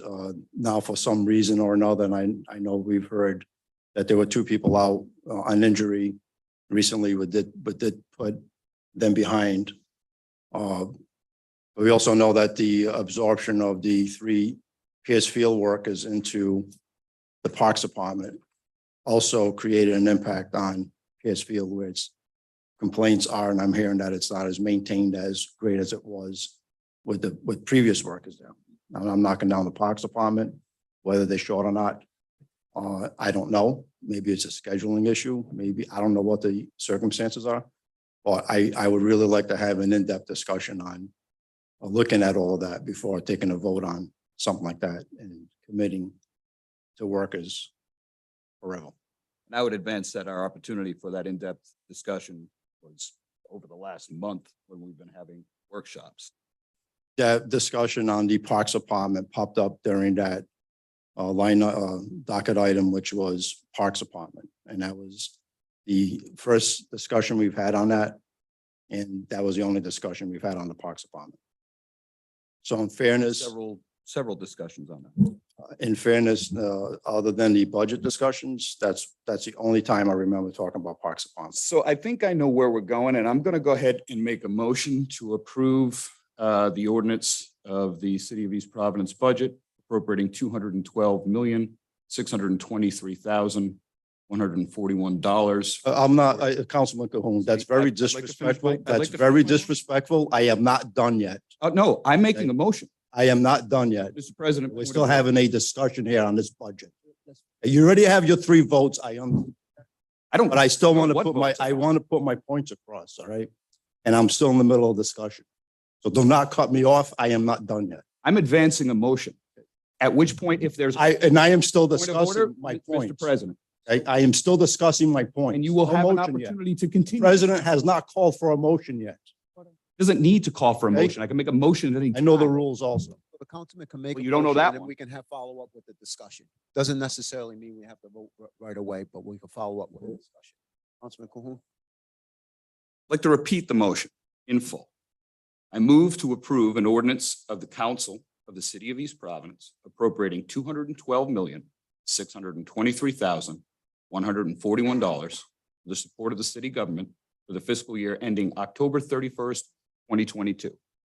now for some reason or another, and I know we've heard that there were two people out on injury recently, but did put them behind. We also know that the absorption of the 3 Pierce Field workers into the Parks Department also created an impact on Pierce Field, where its complaints are, and I'm hearing that it's not as maintained as great as it was with previous workers there. Now, I'm knocking down the Parks Department, whether they're short or not. I don't know. Maybe it's a scheduling issue. Maybe, I don't know what the circumstances are. But I would really like to have an in-depth discussion on looking at all of that before taking a vote on something like that and committing to workers forever. And I would advance that our opportunity for that in-depth discussion was over the last month when we've been having workshops. That discussion on the Parks Department popped up during that docket item, which was Parks Department. And that was the first discussion we've had on that. And that was the only discussion we've had on the Parks Department. So in fairness, Several discussions on that. other than the budget discussions, that's the only time I remember talking about Parks Department. So I think I know where we're going, and I'm going to go ahead and make a motion to approve the ordinance of the City of East Providence budget appropriating $212,623,141. I'm not, Councilman Cahoon, that's very I'd like to finish disrespectful. my- I'd like That's to very finish my motion. disrespectful. I am not done yet. No, I'm making a motion, I am not done yet. Mr. President. We're still having a discussion here on this budget. You already have your 3 votes. I don't. But I still want to What put votes? I want to put my points across, all right? And I'm still in the middle of discussion. So do not cut me off. I am not done yet. I'm advancing a motion. At which point, if there's. I am still Point of order, discussing my Mr. points. President, I am still discussing my point. and you will No have an motion yet. opportunity to continue. President has not called for a motion yet. Doesn't need to call for a Okay. motion. I can make a motion at any I know the time. rules also. The councilman can make. Well, a you don't know motion, that and then one. We can have follow up with the discussion. Doesn't necessarily mean we have to vote right away, but we can follow up with the discussion. Councilman Cahoon. I'd like to repeat the motion in full. I move to approve an ordinance of the council of the City of East Providence appropriating $212,623,141 for the support of the city government for the fiscal year ending October 31st, 2022.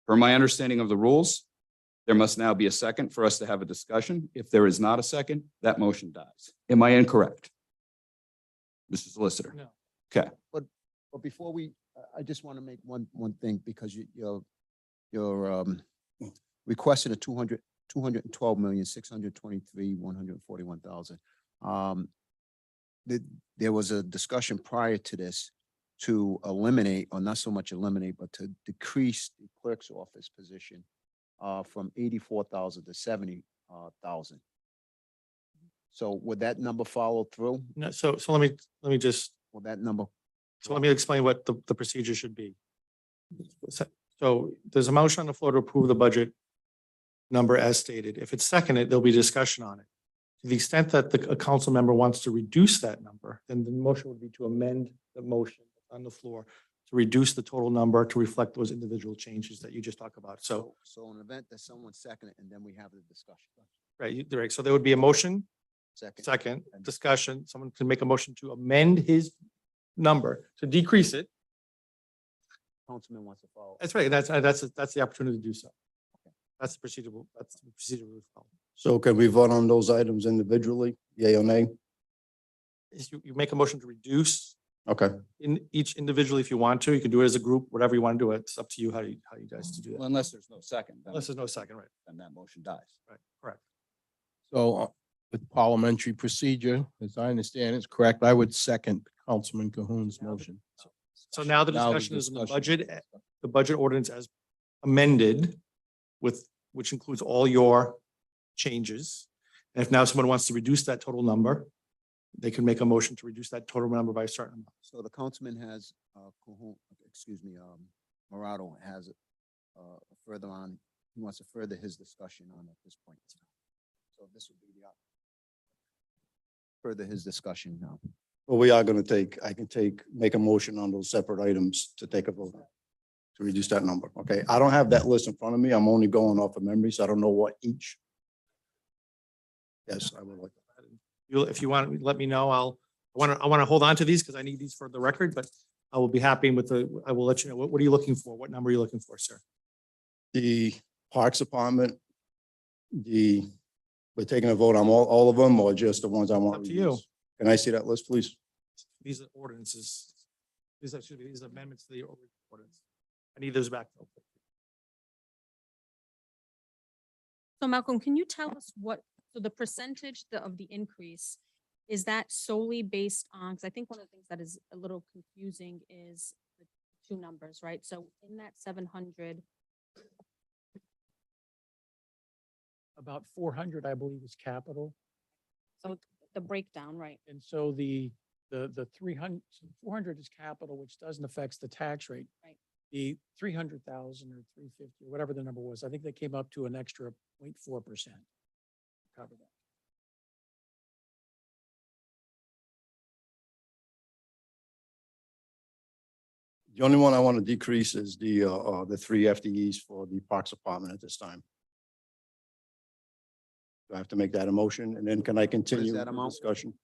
Per my understanding of the rules, there must now be a second for us to have a discussion. If there is not a second, that motion dies. Am I incorrect? Mr. Solicitor? No. Okay. But before we, I just want to make one thing, because you're requesting a 212,623,141,000. There was a discussion prior to this to eliminate, or not so much eliminate, but to decrease the clerk's office position from 84,000 to 70,000. So would that number follow through? No, so let me just, Will that number? so let me explain what the procedure should be. So there's a motion on the floor to approve the budget number as stated. If it's seconded, there'll be discussion on it. To the extent that a council member wants to reduce that number, then the motion would be to amend the motion on the floor to reduce the total number to reflect those individual changes that you just talked about. So, So an event that someone seconded, and then we have the discussion. right, so there would be a motion, Second. second, discussion. Someone can make a motion to amend his number, to decrease it. Councilman wants to follow. That's right. That's the opportunity to do so. That's the procedure. That's the procedure we follow. So can we vote on those items individually? Yea or nay? Is you make a motion to reduce Okay. in each individually if you want to. You can do it as a group, whatever you want to do. It's up to you how you guys to do Well, that. unless there's no second, then Unless there's no second, right? then that motion dies. Right, correct. So with parliamentary procedure, as I understand it's correct, I would second Councilman Cahoon's motion. So now the Now the discussion is on the discussion. budget ordinance as amended which includes all your changes. And if now someone wants to reduce that total number, they can make a motion to reduce that total number by a certain amount. So the councilman has, Morado has further on, he wants to further his discussion on at this point. So this would be the further his discussion now. Well, we are gonna I can make a motion on those separate items to take a vote to reduce that number, okay? I don't have that list in front of me. I'm only going off of memory, so I don't know what each. Yes, I would like. If you want, let me know. I want to hold on to these because I need these for the record, but I will be happy with I will let you know. What are you looking for? What number are you looking for, sir? The Parks Department, we're taking a vote on all of them or just the ones I want? Up to you. Can I see that list, please? These are ordinances. These are amendments to the ordinance. I need those back. So Malcolm, can you tell us so the percentage of the increase, is that solely based on, because I think one of the things that is a little confusing is the two numbers, right? So in that 700, About 400, I believe, is capital. so the breakdown, right? And so the 300, 400 is capital, which doesn't affect the tax rate. Right. The 300,000 or 350, or whatever the number was, I think they came up to an extra 0.4%. Cover that. The only one I want to decrease is the 3 FTEs for the Parks Department at this time. Do I have to make that a motion? And then can I continue that the amount? discussion?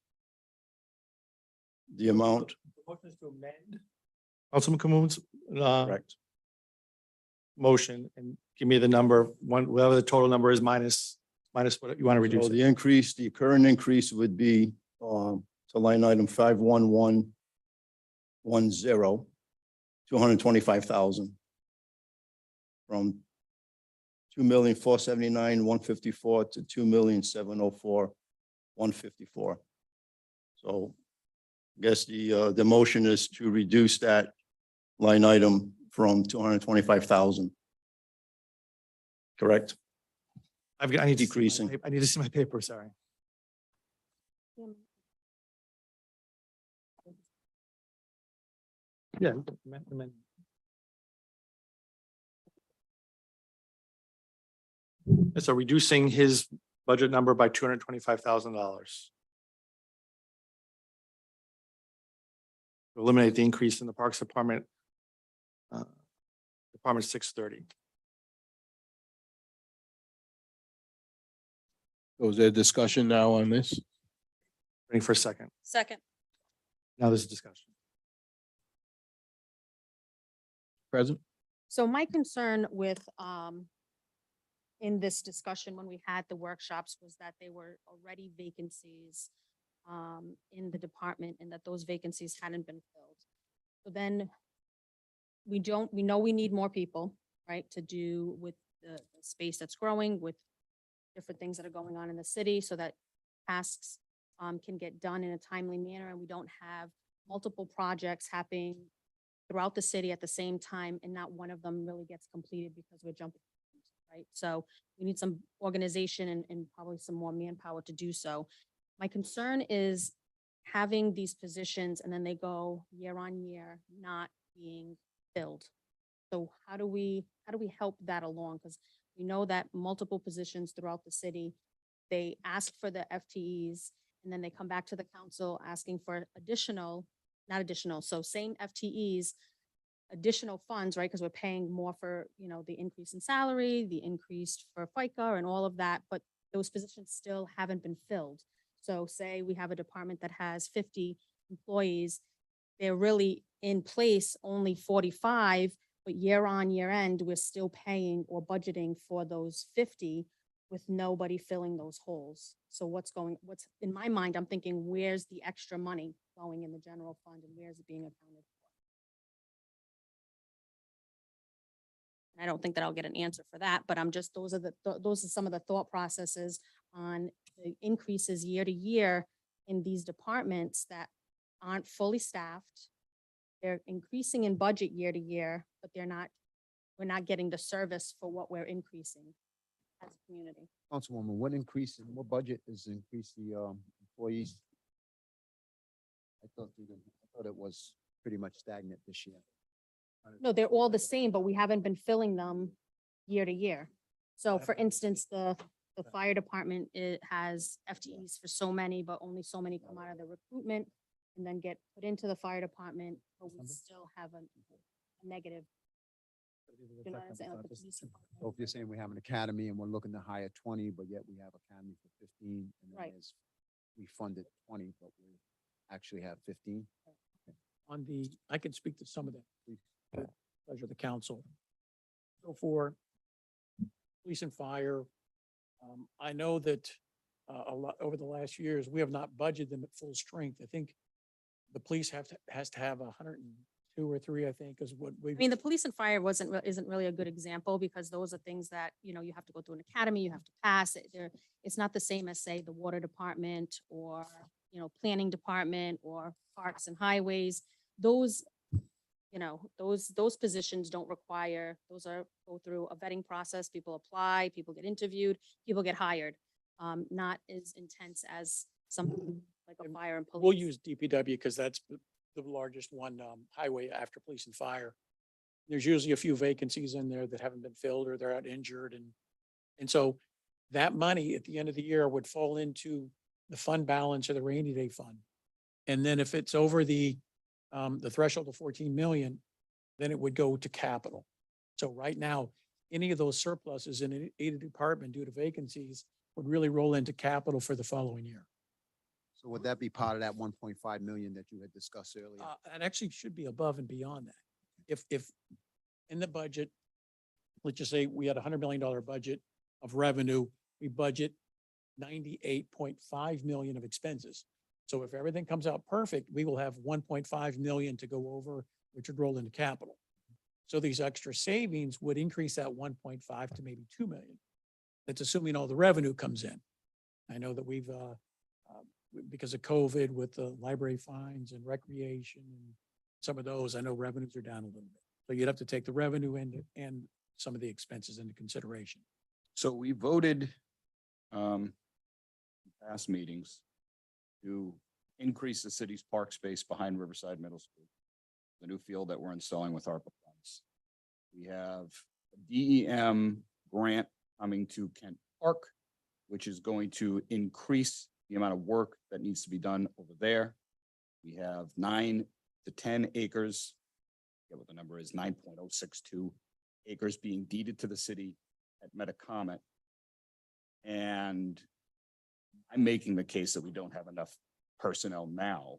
The amount, The motion is to amend. Councilman Camoon's, correct? motion and give me the number, whatever the total number is minus what you want to reduce So it. the increase, the current increase would be to line item 51110, 225,000 from 2,479,154 to 2,704,154. So I guess the motion is to reduce that line item from 225,000. Correct? I need to see my decreasing. I need to see my paper, sorry. Yeah. So reducing his budget number by $225,000. Eliminate the increase in the Parks Department. Department 630. So is there discussion now on this? Waiting for a second. Second. Now there's a discussion. Present? So my concern with, in this discussion, when we had the workshops, was that there were already vacancies in the department and that those vacancies hadn't been filled. So then we know we need more people, right, to do with the space that's growing, with different things that are going on in the city, so that tasks can get done in a timely manner and we don't have multiple projects happening throughout the city at the same time and not one of them really gets completed because we're jumping, right? So we need some organization and probably some more manpower to do so. My concern is having these positions and then they go year on year not being filled. So how do we help that along? Because we know that multiple positions throughout the city, they ask for the FTEs and then they come back to the council asking for so same FTEs, additional funds, right? Because we're paying more for, the increase in salary, the increase for FICA and all of that, but those positions still haven't been filled. So say we have a department that has 50 employees, they're really in place only 45, but year on year end, we're still paying or budgeting for those 50 with nobody filling those holes. So what's in my mind, I'm thinking, where's the extra money going in the general fund and where's it being accounted for? I don't think that I'll get an answer for that, but I'm just, those are some of the thought processes on the increases year to year in these departments that aren't fully staffed. They're increasing in budget year to year, but we're not getting the service for what we're increasing as a community. Councilwoman, what budget is increase the employees? I thought it was pretty much stagnant this year. No, they're all the same, but we haven't been filling them year to year. So for instance, the fire department, it has FTEs for so many, but only so many come out of the recruitment and then get put into the fire department, but we still have a negative. You know what I'm saying? Like the police So department. if you're saying we have an academy and we're looking to hire 20, but yet we have academy for 15, and then Right. we funded 20, but we actually have 15. On the, I can speak to some of that, please. Pleasure of the council. So for police and fire, I know that a lot over the last years, we have not budgeted them at full strength. I think the police has to have 102 or 3, I think, is what we. I mean, the police and fire isn't really a good example because those are things that, you know, you have to go through an academy, you have to pass it. It's not the same as, say, the water department or, you know, planning department or parks and highways. Those, you know, those positions don't require, go through a vetting process. People apply, people get interviewed, people get hired. Not as intense as something like a fire and police. We'll use DPW because that's the largest one, highway after police and fire. There's usually a few vacancies in there that haven't been filled or they're out injured and so that money at the end of the year would fall into the fund balance or the rainy day fund. And then if it's over the threshold of 14 million, then it would go to capital. So right now, any of those surpluses in either department due to vacancies would really roll into capital for the following year. So would that be part of that 1.5 million that you had discussed earlier? It actually should be above and beyond that. If in the budget, let's just say we had $100 million budget of revenue, we budget 98.5 million of expenses. So if everything comes out perfect, we will have 1.5 million to go over, which would roll into capital. So these extra savings would increase that 1.5 to maybe 2 million. That's assuming all the revenue comes in. I know that we've, because of COVID with the library fines and recreation and some of those, I know revenues are down a little bit. So you'd have to take the revenue and some of the expenses into consideration. So we voted, in past meetings to increase the city's park space behind Riverside Middle School, the new field that we're installing with ARPA funds. We have a DEM grant coming to Kent Park, which is going to increase the amount of work that needs to be done over there. We have 9 to 10 acres. I forget what the number is, 9.062 acres being deeded to the city at Metacomet. And I'm making the case that we don't have enough personnel now.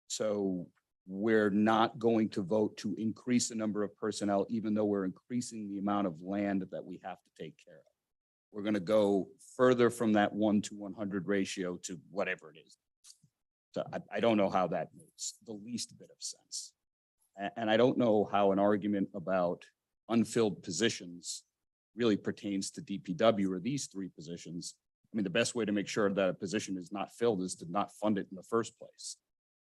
So we're not going to vote to increase the number of personnel, even though we're increasing the amount of land that we have to take care of. We're going to go further from that 1 to 100 ratio to whatever it is. So I don't know how that makes the least bit of sense. And I don't know how an argument about unfilled positions really pertains to DPW or these 3 positions. I mean, the best way to make sure that a position is not filled is to not fund it in the first place.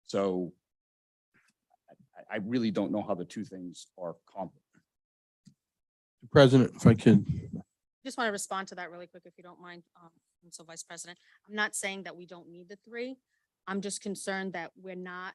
So I really don't know how the 2 things are comparable. President, if I could. Just want to respond to that really quick, if you don't mind, so Vice President. I'm not saying that we don't need the 3. I'm just concerned that we're not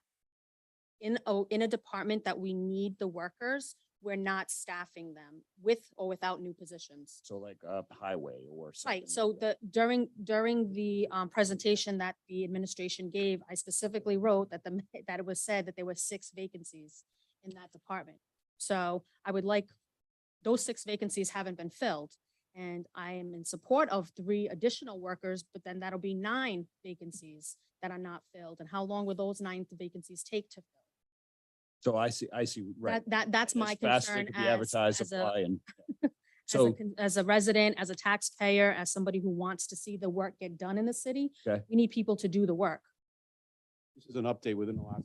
in a department that we need the workers. We're not staffing them with or without new positions. So like a highway or something. Right, so like that. during the presentation that the administration gave, I specifically wrote that that it was said that there were 6 vacancies in that department. So I would like, those 6 vacancies haven't been filled. And I am in support of 3 additional workers, but then that'll be 9 vacancies that are not filled. And how long will those 9 vacancies take to fill? So I see, right. That's my As fast as concern it could be advertised, apply and. So, as a resident, as a taxpayer, as somebody who wants to see the work get done in the city. Okay. We need people to do the work. This is an update within the last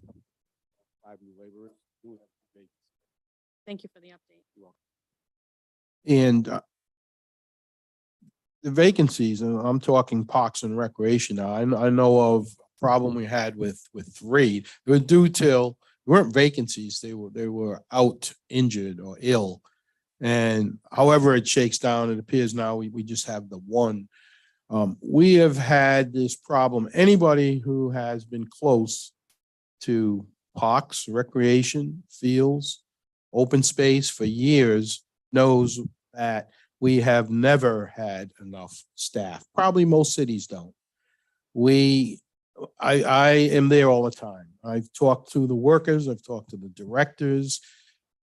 5 new laborers. Thank you for the update. And the vacancies, and I'm talking parks and recreation now. I know of a problem we had with 3. It was due till, weren't vacancies, they were out injured or ill. And however it shakes down, it appears now we just have the 1. We have had this problem. Anybody who has been close to parks, recreation, fields, open space for years knows that we have never had enough staff. Probably most cities don't. We I am there all the time. I've talked to the workers, I've talked to the directors.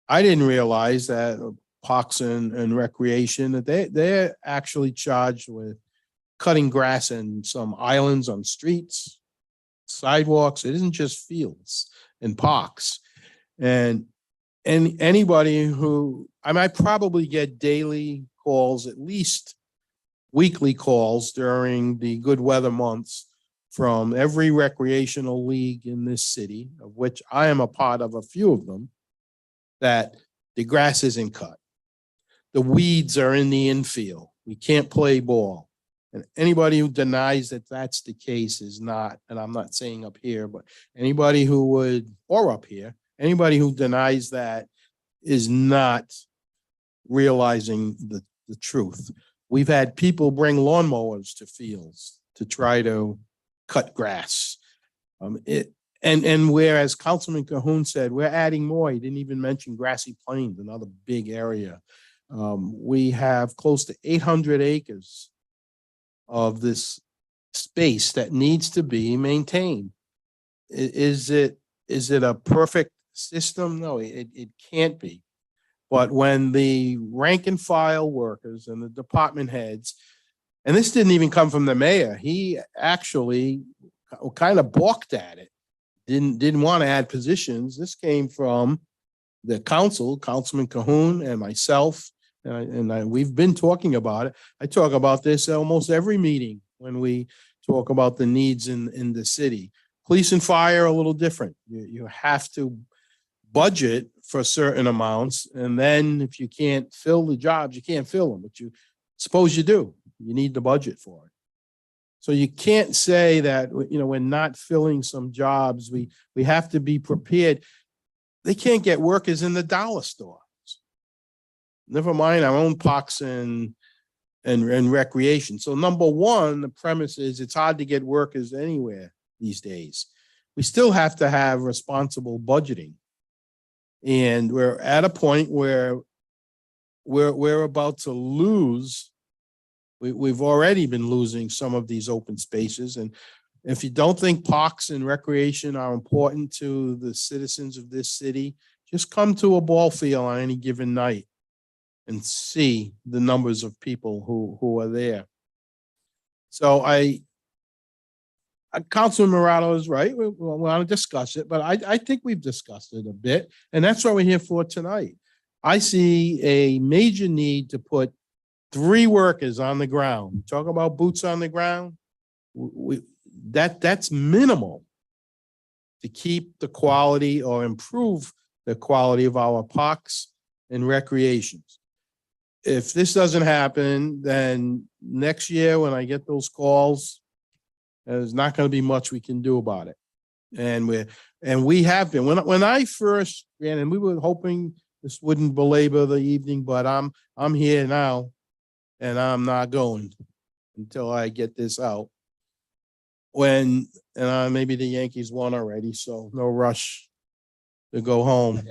I didn't realize that Parks and Recreation, that they're actually charged with cutting grass in some islands on streets, sidewalks. It isn't just fields and parks. And anybody who, I probably get daily calls, at least weekly calls during the good weather months from every recreational league in this city, of which I am a part of a few of them, that the grass isn't cut. The weeds are in the infield. We can't play ball. And anybody who denies that that's the case is not, and I'm not saying up here, but anybody who would, or up here, anybody who denies that is not realizing the truth. We've had people bring lawnmowers to fields to try to cut grass. And whereas Councilman Cahoon said, we're adding more, he didn't even mention Grassy Plains, another big area. We have close to 800 acres of this space that needs to be maintained. Is it a perfect system? No, it can't be. But when the rank and file workers and the department heads, and this didn't even come from the mayor, he actually kind of balked at it, didn't want to add positions. This came from the council, Councilman Cahoon and myself, and we've been talking about it. I talk about this at almost every meeting when we talk about the needs in the city. Police and fire are a little different. You have to budget for certain amounts, and then if you can't fill the jobs, you can't fill them, but you suppose you do. You need the budget for it. So you can't say that, we're not filling some jobs. We have to be prepared. They can't get workers in the dollar stores. Never mind our own parks and recreation. So number one, the premise is it's hard to get workers anywhere these days. We still have to have responsible budgeting. And we're at a point where we're about to lose. We've already been losing some of these open spaces. And if you don't think parks and recreation are important to the citizens of this city, just come to a ball field on any given night and see the numbers of people who are there. So Councilman Morado is right. We want to discuss it, but I think we've discussed it a bit, and that's what we're here for tonight. I see a major need to put 3 workers on the ground. Talk about boots on the ground. That's minimal to keep the quality or improve the quality of our parks and recreations. If this doesn't happen, then next year when I get those calls, there's not going to be much we can do about it. And we have been, when I first ran, and we were hoping this wouldn't belabor the evening, but I'm here now and I'm not going until I get this out. Maybe the Yankees won already, so no rush to go home.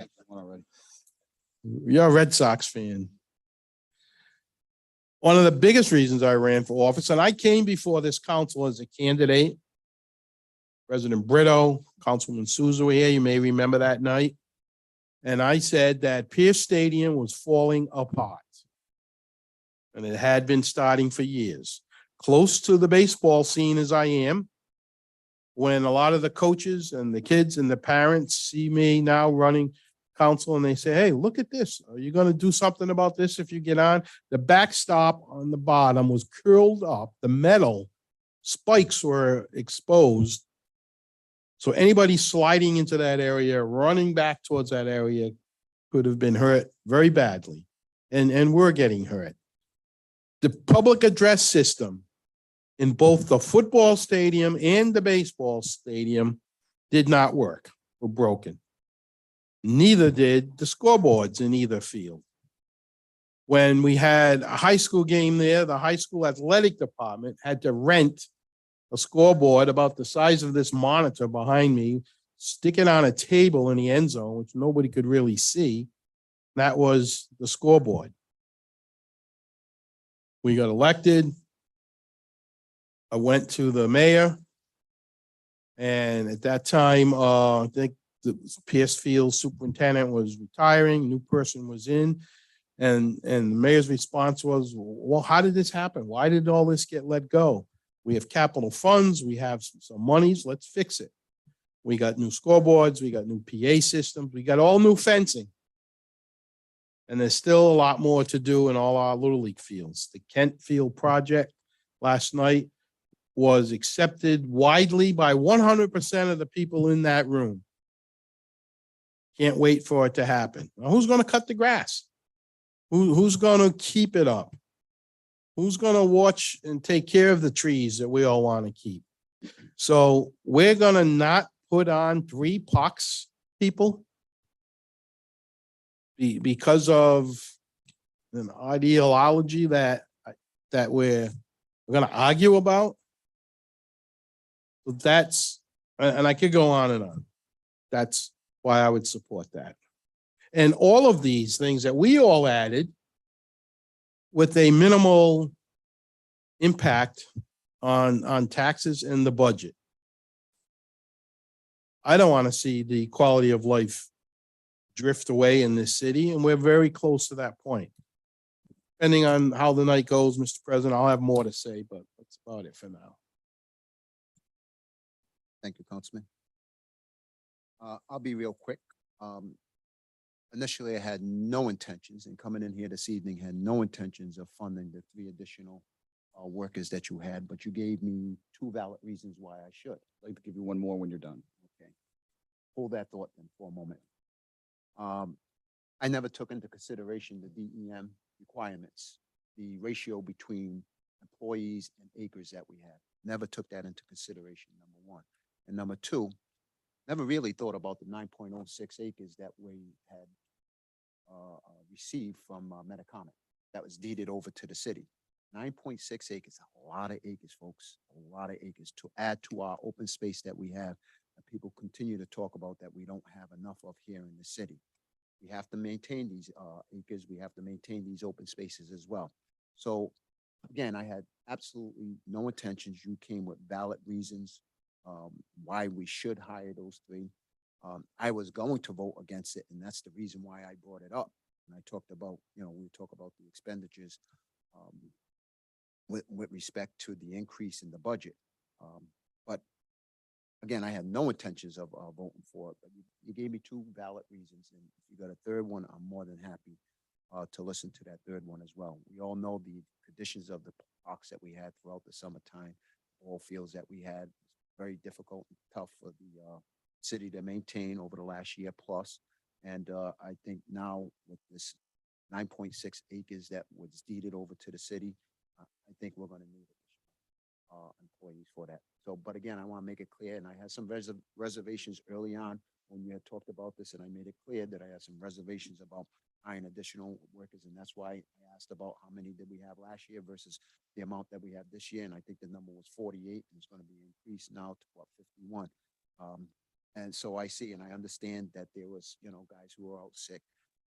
You're a Red Sox fan. One of the biggest reasons I ran for office, and I came before this council as a candidate, President Brito, Councilman Souza were here, you may remember that night. And I said that Pierce Stadium was falling apart. And it had been starting for years. Close to the baseball scene as I am, when a lot of the coaches and the kids and the parents see me now running council and they say, hey, look at this. Are you going to do something about this if you get on? The backstop on the bottom was curled up. The metal spikes were exposed. So anybody sliding into that area, running back towards that area could have been hurt very badly. And we're getting hurt. The public address system in both the football stadium and the baseball stadium did not work, were broken. Neither did the scoreboards in either field. When we had a high school game there, the high school athletic department had to rent a scoreboard about the size of this monitor behind me, stick it on a table in the end zone, which nobody could really see. That was the scoreboard. We got elected. I went to the mayor And at that time, I think the Piercefield superintendent was retiring, new person was in. And the mayor's response was, well, how did this happen? Why did all this get let go? We have capital funds, we have some monies, let's fix it. We got new scoreboards, we got new PA systems, we got all new fencing. And there's still a lot more to do in all our Little League fields. The Kent Field project last night was accepted widely by 100% of the people in that room. Can't wait for it to happen. Now, who's going to cut the grass? Who's going to keep it up? Who's going to watch and take care of the trees that we all want to keep? So we're going to not put on 3 pucks, people, because of an ideology that we're going to argue about. That's, and I could go on and on. That's why I would support that. And all of these things that we all added with a minimal impact on taxes and the budget. I don't want to see the quality of life drift away in this city, and we're very close to that point. Depending on how the night goes, Mr. President, I'll have more to say, but that's about it for now. Thank you, Councilman. I'll be real quick. Initially, I had no intentions, and coming in here this evening, had no intentions of funding the 3 additional workers that you had, but you gave me 2 valid reasons why I should. I'd like to give you one more when you're done. Okay. Hold that thought then for a moment. I never took into consideration the DEM requirements, the ratio between employees and acres that we have. Never took that into consideration, number 1. And number 2, never really thought about the 9.06 acres that we had received from Metacomet that was deeded over to the city. 9.6 acres, a lot of acres, folks, a lot of acres to add to our open space that we have. And people continue to talk about that we don't have enough of here in the city. We have to maintain these acres. We have to maintain these open spaces as well. So again, I had absolutely no intentions. You came with valid reasons why we should hire those 3. I was going to vote against it, and that's the reason why I brought it up. And I talked about, we talk about the expenditures with respect to the increase in the budget. But again, I had no intentions of voting for it, but you gave me 2 valid reasons. And if you got a 3rd one, I'm more than happy to listen to that 3rd one as well. We all know the conditions of the parks that we had throughout the summertime, all fields that we had. Very difficult and tough for the city to maintain over the last year plus. And I think now with this 9.6 acres that was deeded over to the city, I think we're going to need employees for that. So, but again, I want to make it clear, and I had some reservations early on when you had talked about this, and I made it clear that I had some reservations about hiring additional workers, and that's why I asked about how many did we have last year versus the amount that we have this year, and I think the number was 48, and it's going to be increased now to what, 51. And so I see, and I understand that there was, guys who were out sick,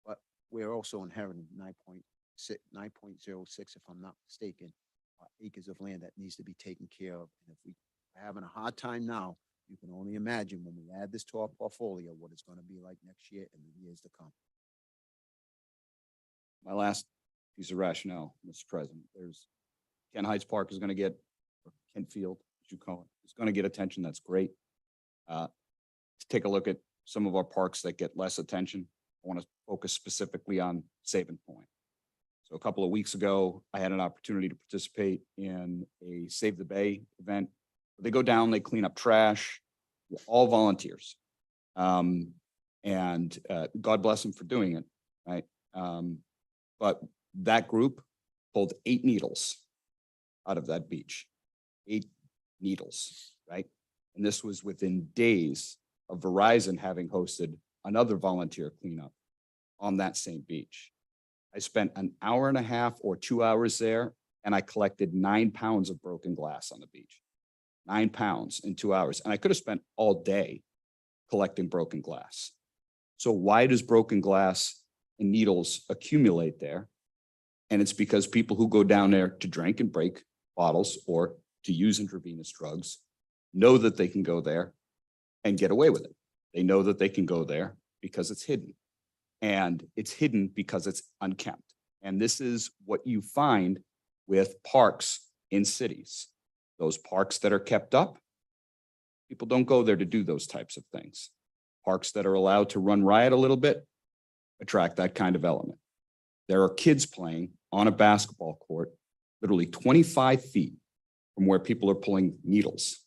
but we're also inheriting 9.06, if I'm not mistaken, acres of land that needs to be taken care of. And if we are having a hard time now, you can only imagine when we add this to our portfolio, what it's going to be like next year and the years to come. My last piece of rationale, Mr. President, there's Kent Heights Park is going to get, or Kent Field, as you call it, it's going to get attention. That's great. To take a look at some of our parks that get less attention, I want to focus specifically on Saving Point. So a couple of weeks ago, I had an opportunity to participate in a Save the Bay event. They go down, they clean up trash, all volunteers. And God bless them for doing it, right? But that group pulled 8 needles out of that beach, 8 needles, right? And this was within days of Verizon having hosted another volunteer cleanup on that same beach. I spent an hour and a half or 2 hours there, and I collected 9 pounds of broken glass on the beach. 9 pounds in 2 hours. And I could have spent all day collecting broken glass. So why does broken glass and needles accumulate there? And it's because people who go down there to drink and break bottles or to use intravenous drugs know that they can go there and get away with it. They know that they can go there because it's hidden. And it's hidden because it's unkempt. And this is what you find with parks in cities. Those parks that are kept up, people don't go there to do those types of things. Parks that are allowed to run riot a little bit attract that kind of element. There are kids playing on a basketball court, literally 25 feet from where people are pulling needles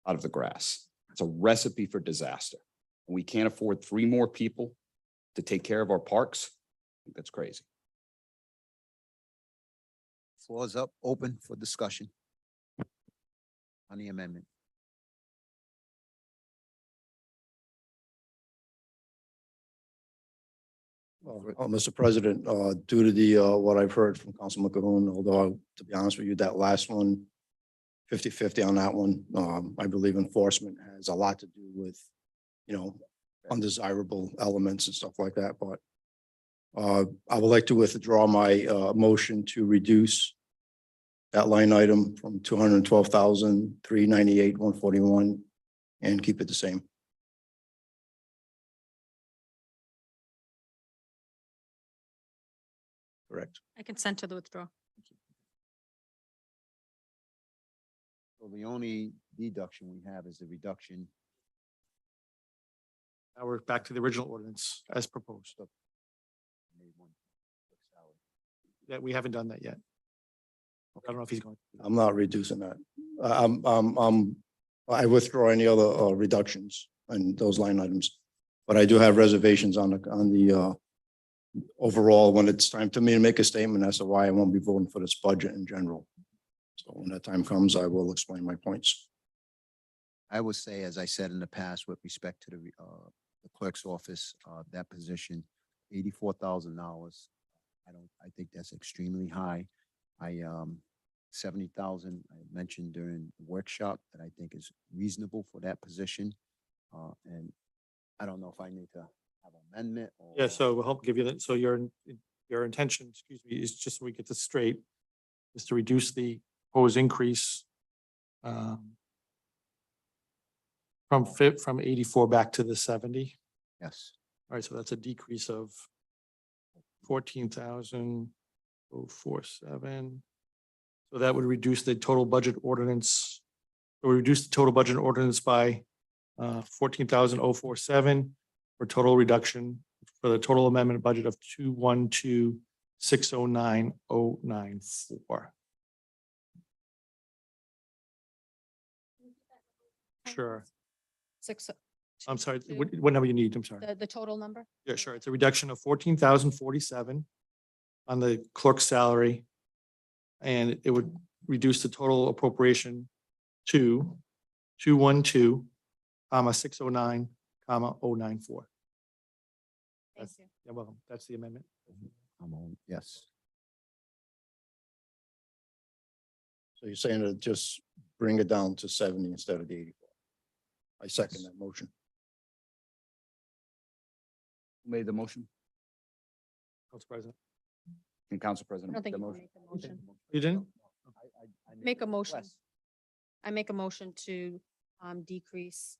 out of the grass. It's a recipe for disaster. And we can't afford 3 more people to take care of our parks. I think that's crazy. Floor is up, open for discussion on the amendment. Mr. President, due to the, what I've heard from Councilman Cahoon, although to be honest with you, that last one, 50-50 on that one, I believe enforcement has a lot to do with, undesirable elements and stuff like that, but I would like to withdraw my, motion to reduce that line item from 212,398,141 and keep it the same. Correct. I consent to the withdrawal. So the only deduction we have is the reduction. Now we're back to the original ordinance as proposed. That we haven't done that yet. I don't know if he's going. I'm not reducing that. I withdraw any other reductions on those line items. But I do have reservations on the overall when it's time to me to make a statement as to why I won't be voting for this budget in general. So when that time comes, I will explain my points. I would say, as I said in the past, with respect to the clerk's office, that position, $84,000. I think that's extremely high. 70,000 I mentioned during the workshop that I think is reasonable for that position. And I don't know if I need to have an amendment or. Yeah, so we'll help give you that. So your intention, excuse me, is just so we get this straight, is to reduce the proposed increase from 84 back to the 70. Yes. All right, so that's a decrease of 14,047. So that would reduce the total budget ordinance. It would reduce the total budget ordinance by 14,047 for total reduction for the total amendment budget of 212,609,094. Sure. I'm sorry, what number you need? I'm sorry. The total number? Yeah, sure. It's a reduction of 14,047 on the clerk's salary. And it would reduce the total appropriation to 212,609,094. Thank you. You're welcome. That's the amendment. Yes. So you're saying to just bring it down to 70 instead of the 84. I second that motion. Who made the motion? Council President. And Council President. I don't think the you can motion? make the motion. You didn't? Make a motion. I make a motion to decrease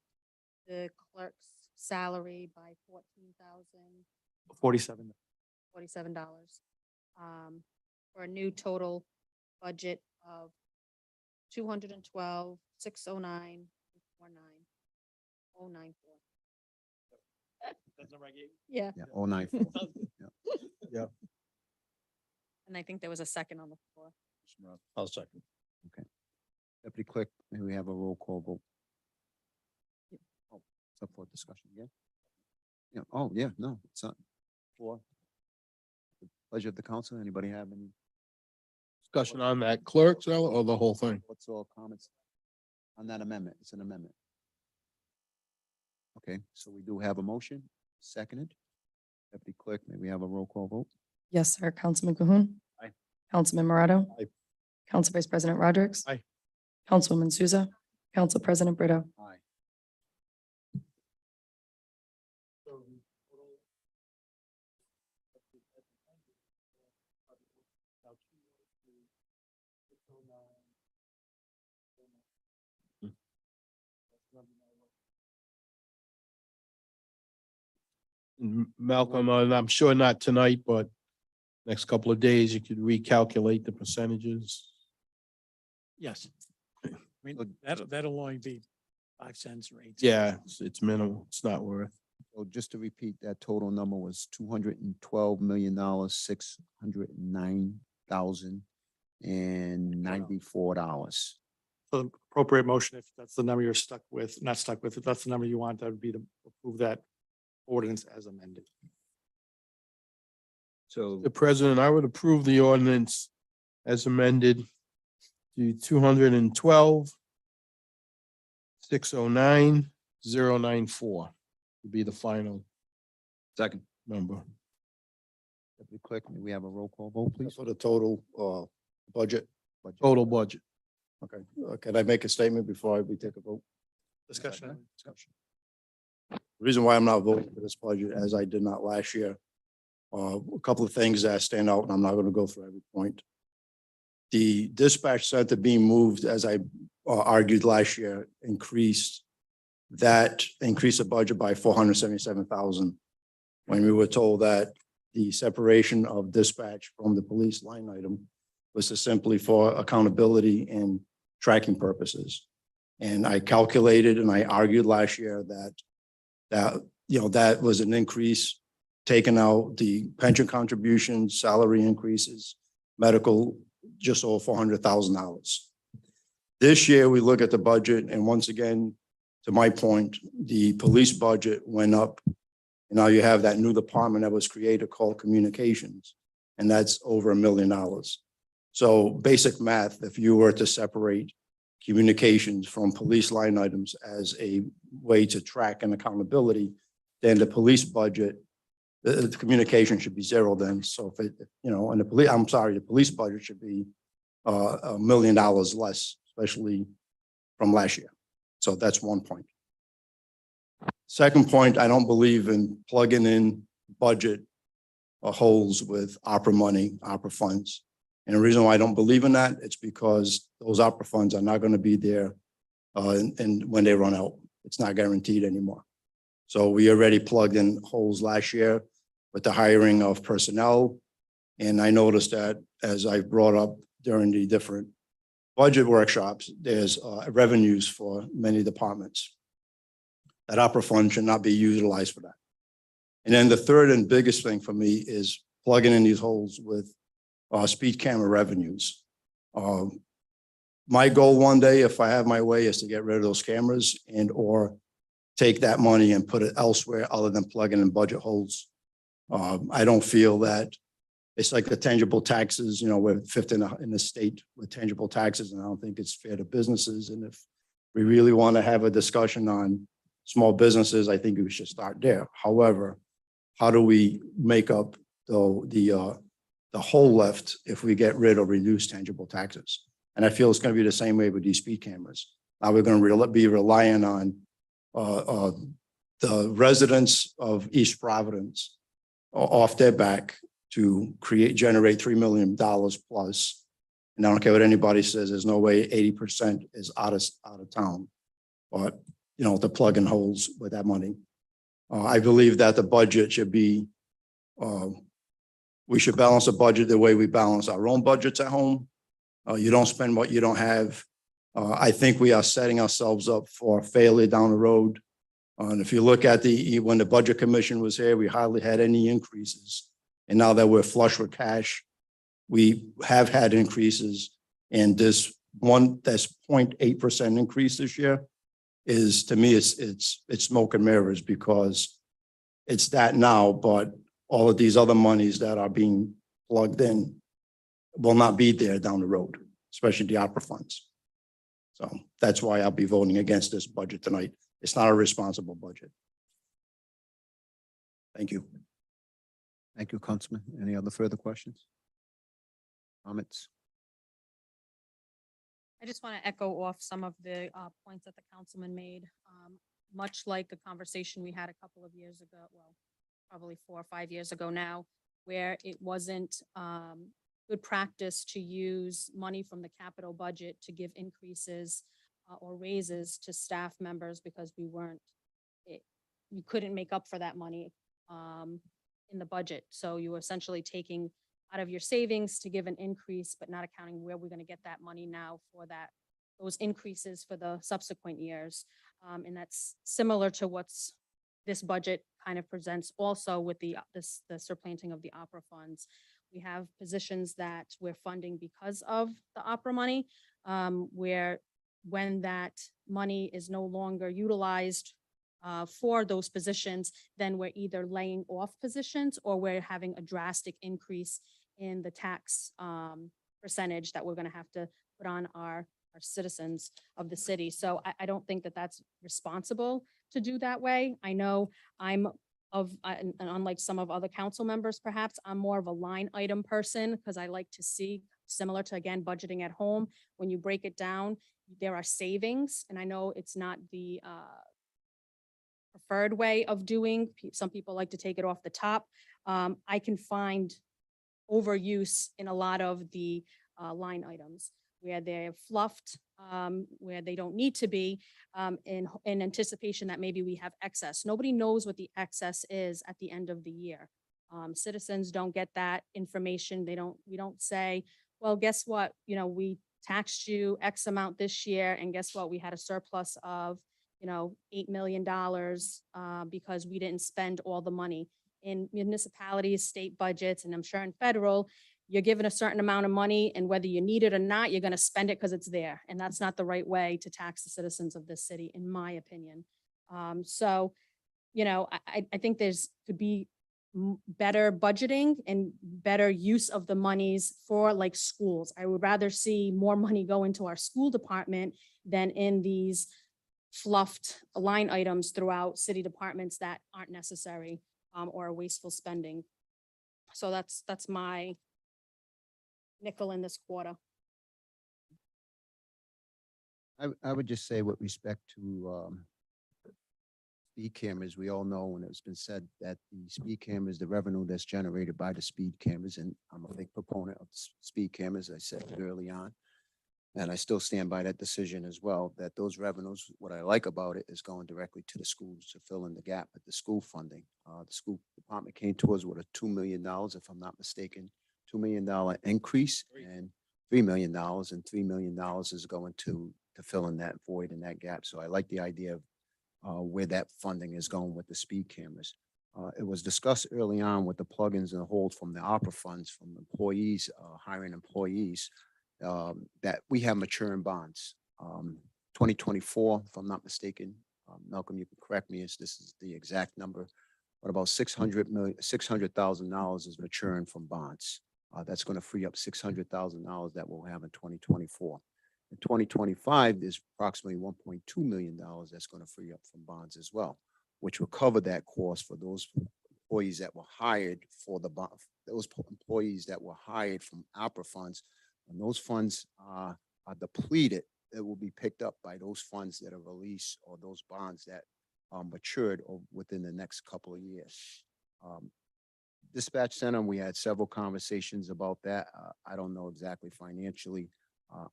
the clerk's salary by $47. $47 for a new total budget of 212,609,094. That's the number I gave. Yeah, Yeah, 094. Yeah, and I think there was a second on the floor. I'll second. Deputy Clerk, may we have a roll call vote? Oh, it's up for discussion again? Yeah, oh, yeah, no, it's not. For the pleasure of the council, anybody have any? Discussion on that clerk salary or the whole thing? What's all comments on that amendment? It's an amendment. Okay, so we do have a motion, seconded. Deputy Clerk, may we have a roll call vote? Yes, sir. Councilman Cahoon. Aye. Councilman Morato. Aye. Council Vice President Rodrick. Aye. Councilwoman Souza. Council President Brito. Aye. Malcolm, and I'm sure not tonight, but next couple of days, you could recalculate the percentages. Yes. I mean, that'll only be 5 cents or 8 cents. Yeah, it's minimal. It's not worth. So just to repeat, that total number was $212,000,000, $609,094. So the appropriate motion, if that's the number you're stuck with, not stuck with, if that's the number you want, that would be to approve that ordinance as amended. So The president, I would approve the ordinance as amended to 212,609,094 would be the final second, number. Deputy Clerk, may we have a roll call vote, please? For the total budget. Total budget. Okay, can I make a statement before we take a vote? Discussion. The reason why I'm not voting for this budget, as I did not last year, a couple of things that stand out, and I'm not going to go through every point. The dispatch center being moved, as I argued last year, increased the budget by 477,000. When we were told that the separation of dispatch from the police line item was to simply for accountability and tracking purposes. And I calculated and I argued last year that was an increase, taking out the pension contributions, salary increases, medical, just over $400,000. This year, we look at the budget, and once again, to my point, the police budget went up. And now you have that new department that was created called communications, and that's over $1 million. So basic math, if you were to separate communications from police line items as a way to track and accountability, then the police budget, the communication should be zero then. So if it, and the police budget should be $1 million less, especially from last year. So that's one point. Second point, I don't believe in plugging in budget holes with ARPA money, ARPA funds. And the reason why I don't believe in that, it's because those ARPA funds are not going to be there and when they run out, it's not guaranteed anymore. So we already plugged in holes last year with the hiring of personnel. And I noticed that, as I brought up during the different budget workshops, there's revenues for many departments. That ARPA fund should not be utilized for that. And then the third and biggest thing for me is plugging in these holes with speed camera revenues. My goal one day, if I have my way, is to get rid of those cameras and or take that money and put it elsewhere other than plugging in budget holes. I don't feel that it's like the tangible taxes, we're fifth in the state with tangible taxes, and I don't think it's fair to businesses. And if we really want to have a discussion on small businesses, I think we should start there. However, how do we make up the hole left if we get rid or reduce tangible taxes? And I feel it's going to be the same way with these speed cameras. Now we're going to be relying on the residents of East Providence off their back to generate $3 million plus. And I don't care what anybody says, there's no way 80% is out of town. But, to plug in holes with that money. I believe that the budget should be, we should balance the budget the way we balance our own budgets at home. You don't spend what you don't have. I think we are setting ourselves up for failure down the road. And if you look at when the Budget Commission was here, we hardly had any increases. And now that we're flush with cash, we have had increases. And this 0.8% increase this year is, to me, it's smoke and mirrors, because it's that now, but all of these other monies that are being plugged in will not be there down the road, especially the ARPA funds. So that's why I'll be voting against this budget tonight. It's not a responsible budget. Thank you. Thank you, Councilman. Any other further questions? Comments? I just want to echo off some of the points that the councilman made. Much like a conversation we had a couple of years ago, well, probably 4 or 5 years ago now, where it wasn't good practice to use money from the capital budget to give increases or raises to staff members, because you couldn't make up for that money in the budget. So you're essentially taking out of your savings to give an increase, but not accounting where we're going to get that money now for those increases for the subsequent years. And that's similar to what's this budget kind of presents also with the supplanting of the opera funds. We have positions that we're funding because of the opera money, where when that money is no longer utilized for those positions, then we're either laying off positions or we're having a drastic increase in the tax percentage that we're going to have to put on our citizens of the city. So I don't think that that's responsible to do that way. I know and unlike some of other council members, perhaps, I'm more of a line item person because I like to see, similar to, again, budgeting at home, when you break it down, there are savings. And I know it's not the preferred way of doing. Some people like to take it off the top. I can find overuse in a lot of the line items where they're fluffed, where they don't need to be, in anticipation that maybe we have excess. Nobody knows what the excess is at the end of the year. Citizens don't get that information. We don't say, well, guess what? We taxed you X amount this year, and guess what? We had a surplus of, $8 million because we didn't spend all the money. In municipalities, state budgets, and I'm sure in federal, you're given a certain amount of money, and whether you need it or not, you're going to spend it because it's there. And that's not the right way to tax the citizens of this city, in my opinion. So, I think could be better budgeting and better use of the monies for like schools. I would rather see more money go into our school department than in these fluffed line items throughout city departments that aren't necessary or wasteful spending. So that's my nickel in this quarter. I would just say with respect to speed cameras, we all know, and it's been said that the speed cameras, the revenue that's generated by the speed cameras, and I'm a big proponent of speed cameras, I said it early on. And I still stand by that decision as well, that those revenues, what I like about it is going directly to the schools to fill in the gap at the school funding. The school department came to us with a $2 million, if I'm not mistaken, $2 million increase and $3 million, and $3 million is going to fill in that void and that gap. So I like the idea of where that funding is going with the speed cameras. It was discussed early on with the plugins and the hold from the ARPA funds from employees, hiring employees, that we have maturing bonds. 2024, if I'm not mistaken, Malcolm, you can correct me, this is the exact number, but about $600,000 is maturing from bonds. That's going to free up $600,000 that we'll have in 2024. In 2025, there's approximately $1.2 million that's going to free up from bonds as well, which will cover that cost for those employees that were hired for the bond, those employees that were hired from ARPA funds. When those funds are depleted, it will be picked up by those funds that are released or those bonds that are matured within the next couple of years. Dispatch center, we had several conversations about that. I don't know exactly financially.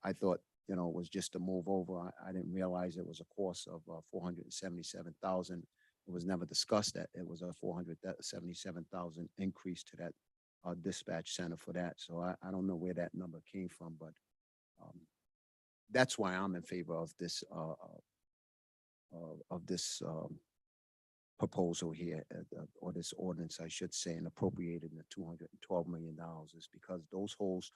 I thought, it was just a move over. I didn't realize it was a cost of $477,000. It was never discussed that it was a $477,000 increase to that dispatch center for that. So I don't know where that number came from, but that's why I'm in favor of this proposal here, or this ordinance, I should say, and appropriated the $212 million is because those holes,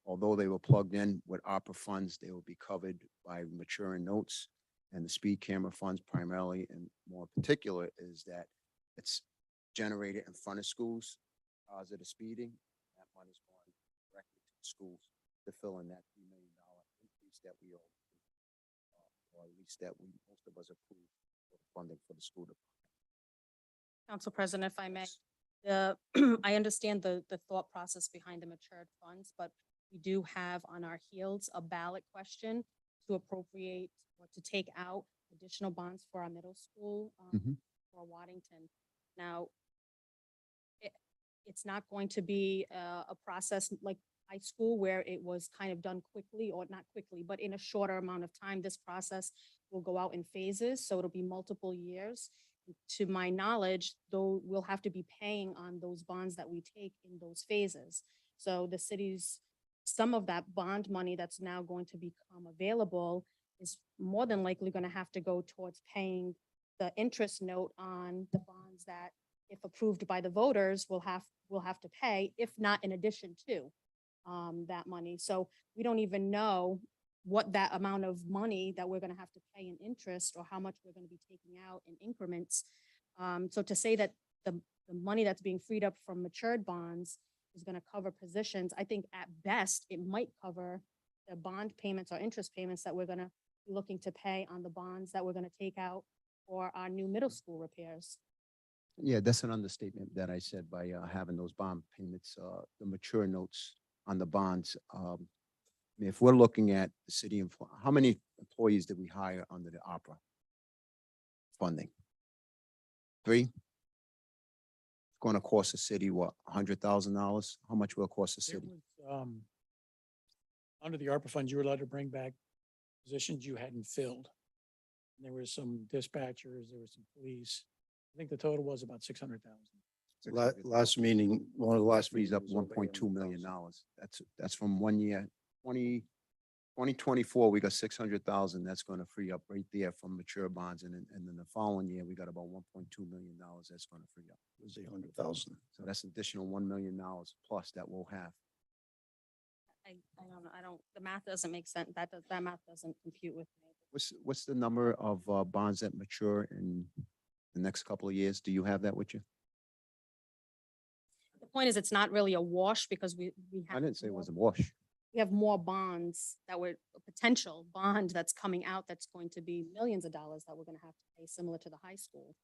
although they were plugged in with ARPA funds, they will be covered by maturing notes, and the speed camera funds primarily, and more particular, is that it's generated in front of schools. Positive speeding, that money is going directly to the schools to fill in that $3 million increase that we owe, or at least that most of us approved for funding for the school department. Council President, if I may, I understand the thought process behind the matured funds, but we do have on our heels a ballot question to appropriate or to take out additional bonds for our middle school for Waddington. Now, it's not going to be a process like high school where it was kind of done quickly, or not quickly, but in a shorter amount of time. This process will go out in phases, so it'll be multiple years. to my knowledge, though, we'll have to be paying on those bonds that we take in those phases. So the city's, some of that bond money that's now going to become available is more than likely going to have to go towards paying the interest note on the bonds that, if approved by the voters, will have to pay, if not in addition to that money. So we don't even know what that amount of money that we're going to have to pay in interest, or how much we're going to be taking out in increments. So to say that the money that's being freed up from matured bonds is going to cover positions, I think at best it might cover the bond payments or interest payments that we're going to be looking to pay on the bonds that we're going to take out for our new middle school repairs. Yeah, that's an understatement that I said by having those bond payments, the mature notes on the bonds. I mean, if we're looking at the city, how many employees did we hire under the ARPA funding? 3? It's going to cost the city, what, $100,000? How much will it cost the There city? was, under the ARPA funds, you were allowed to bring back positions you hadn't filled. And there were some dispatchers, there was some police. I think the total was about 600,000. Last meeting, one of the last. Frees up meetings was over $1.2 million. 800,000. That's from 1 year. 2024, we got 600,000. That's going to free up right there from mature bonds. And then the following year, we got about $1.2 million that's going to free up. It was 800,000. So that's additional $1 million plus that we'll have. I don't know. The math doesn't make sense. That math doesn't compute with me. What's the number of bonds that mature in the next couple of years? Do you have that with you? The point is, it's not really a wash because we I have. didn't say it was a wash. We have more bonds that were a potential bond that's coming out that's going to be millions of dollars that we're going to have to pay, similar to the high school.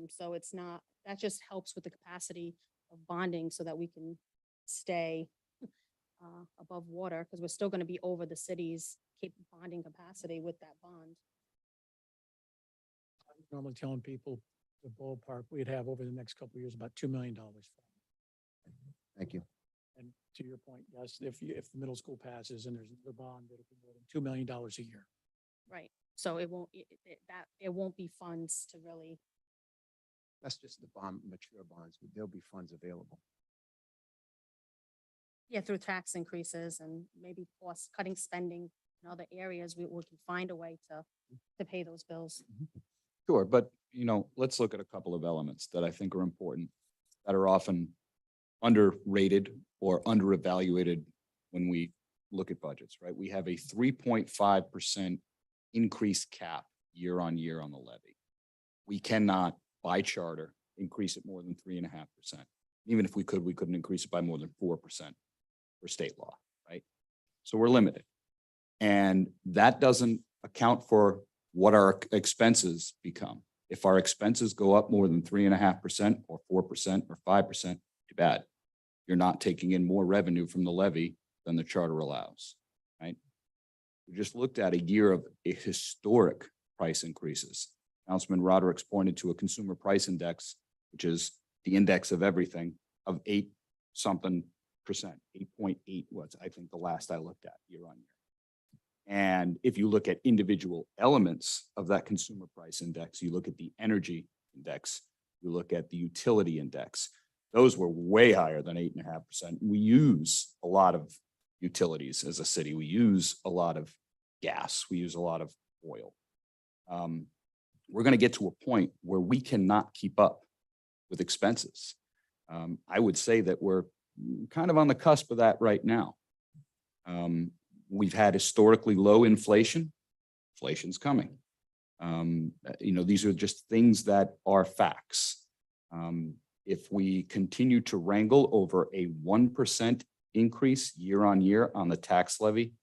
So it's not, that just helps with the capacity of bonding so that we can stay above water, because we're still going to be over the city's bonding capacity with that bond. I'm normally telling people the ballpark we'd have over the next couple of years about $2 million. Thank you. And to your point, yes, if the middle school passes and there's another bond, it'll be more than $2 million a year. Right. So it won't be funds to really. That's just the mature bonds. But there'll be funds available. Yeah, through tax increases and maybe cost cutting spending in other areas, we can find a way to pay those bills. Sure, but let's look at a couple of elements that I think are important, that are often underrated or underevaluated when we look at budgets, right? We have a 3.5% increase cap year on year on the levy. We cannot, by charter, increase it more than 3.5%. Even if we could, we couldn't increase it by more than 4% for state law, right? So we're limited. And that doesn't account for what our expenses become. If our expenses go up more than 3.5% or 4% or 5%, too bad. You're not taking in more revenue from the levy than the charter allows, right? We just looked at a year of historic price increases. Councilman Roderick's pointed to a consumer price index, which is the index of everything, of 8-something%, 8.8 was, I think, the last I looked at year on year. And if you look at individual elements of that consumer price index, you look at the energy index, you look at the utility index, those were way higher than 8.5%. We use a lot of utilities as a city. We use a lot of gas. We use a lot of oil. We're going to get to a point where we cannot keep up with expenses. I would say that we're kind of on the cusp of that right now. We've had historically low inflation. Inflation's coming. These are just things that are facts. If we continue to wrangle over a 1% increase year on year on the tax levy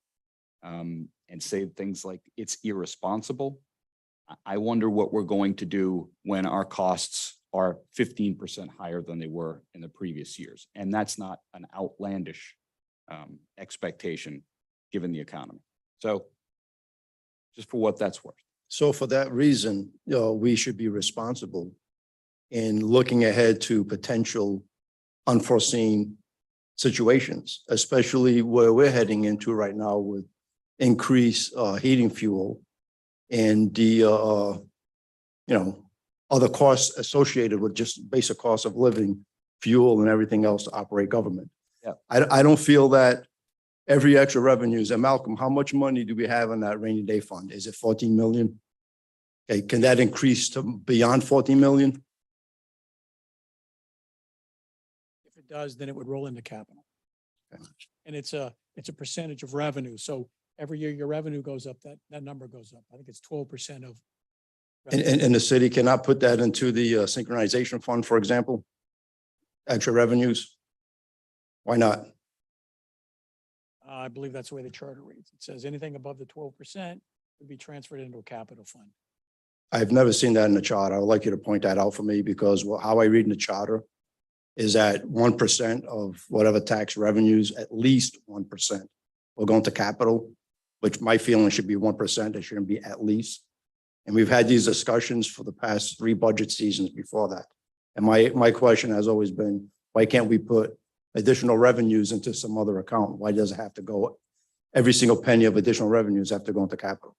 and say things like it's irresponsible, I wonder what we're going to do when our costs are 15% higher than they were in the previous years. And that's not an outlandish expectation given the economy. So just for what that's worth. So for that reason, we should be responsible in looking ahead to potential unforeseen situations, especially where we're heading into right now with increased heating fuel and the other costs associated with just basic cost of living, fuel and everything else to operate government. Yeah. I don't feel that every extra revenues, and Malcolm, how much money do we have in that rainy day fund? Is it 14 million? Okay, can that increase to beyond 14 million? If it does, then it would roll into capital. Okay. And it's a percentage of revenue. So every year your revenue goes up, that number goes up. I think it's 12% of. And the city cannot put that into the synchronization fund, for example? Extra revenues? Why not? I believe that's the way the charter reads. It says anything above the 12% would be transferred into a capital fund. I've never seen that in the charter. I would like you to point that out for me because how I read in the charter is that 1% of whatever tax revenues, at least 1% will go into capital, which my feeling should be 1%. It shouldn't be at least. And we've had these discussions for the past 3 budget seasons before that. And my question has always been, why can't we put additional revenues into some other account? Why does it have to go, every single penny of additional revenues have to go into capital?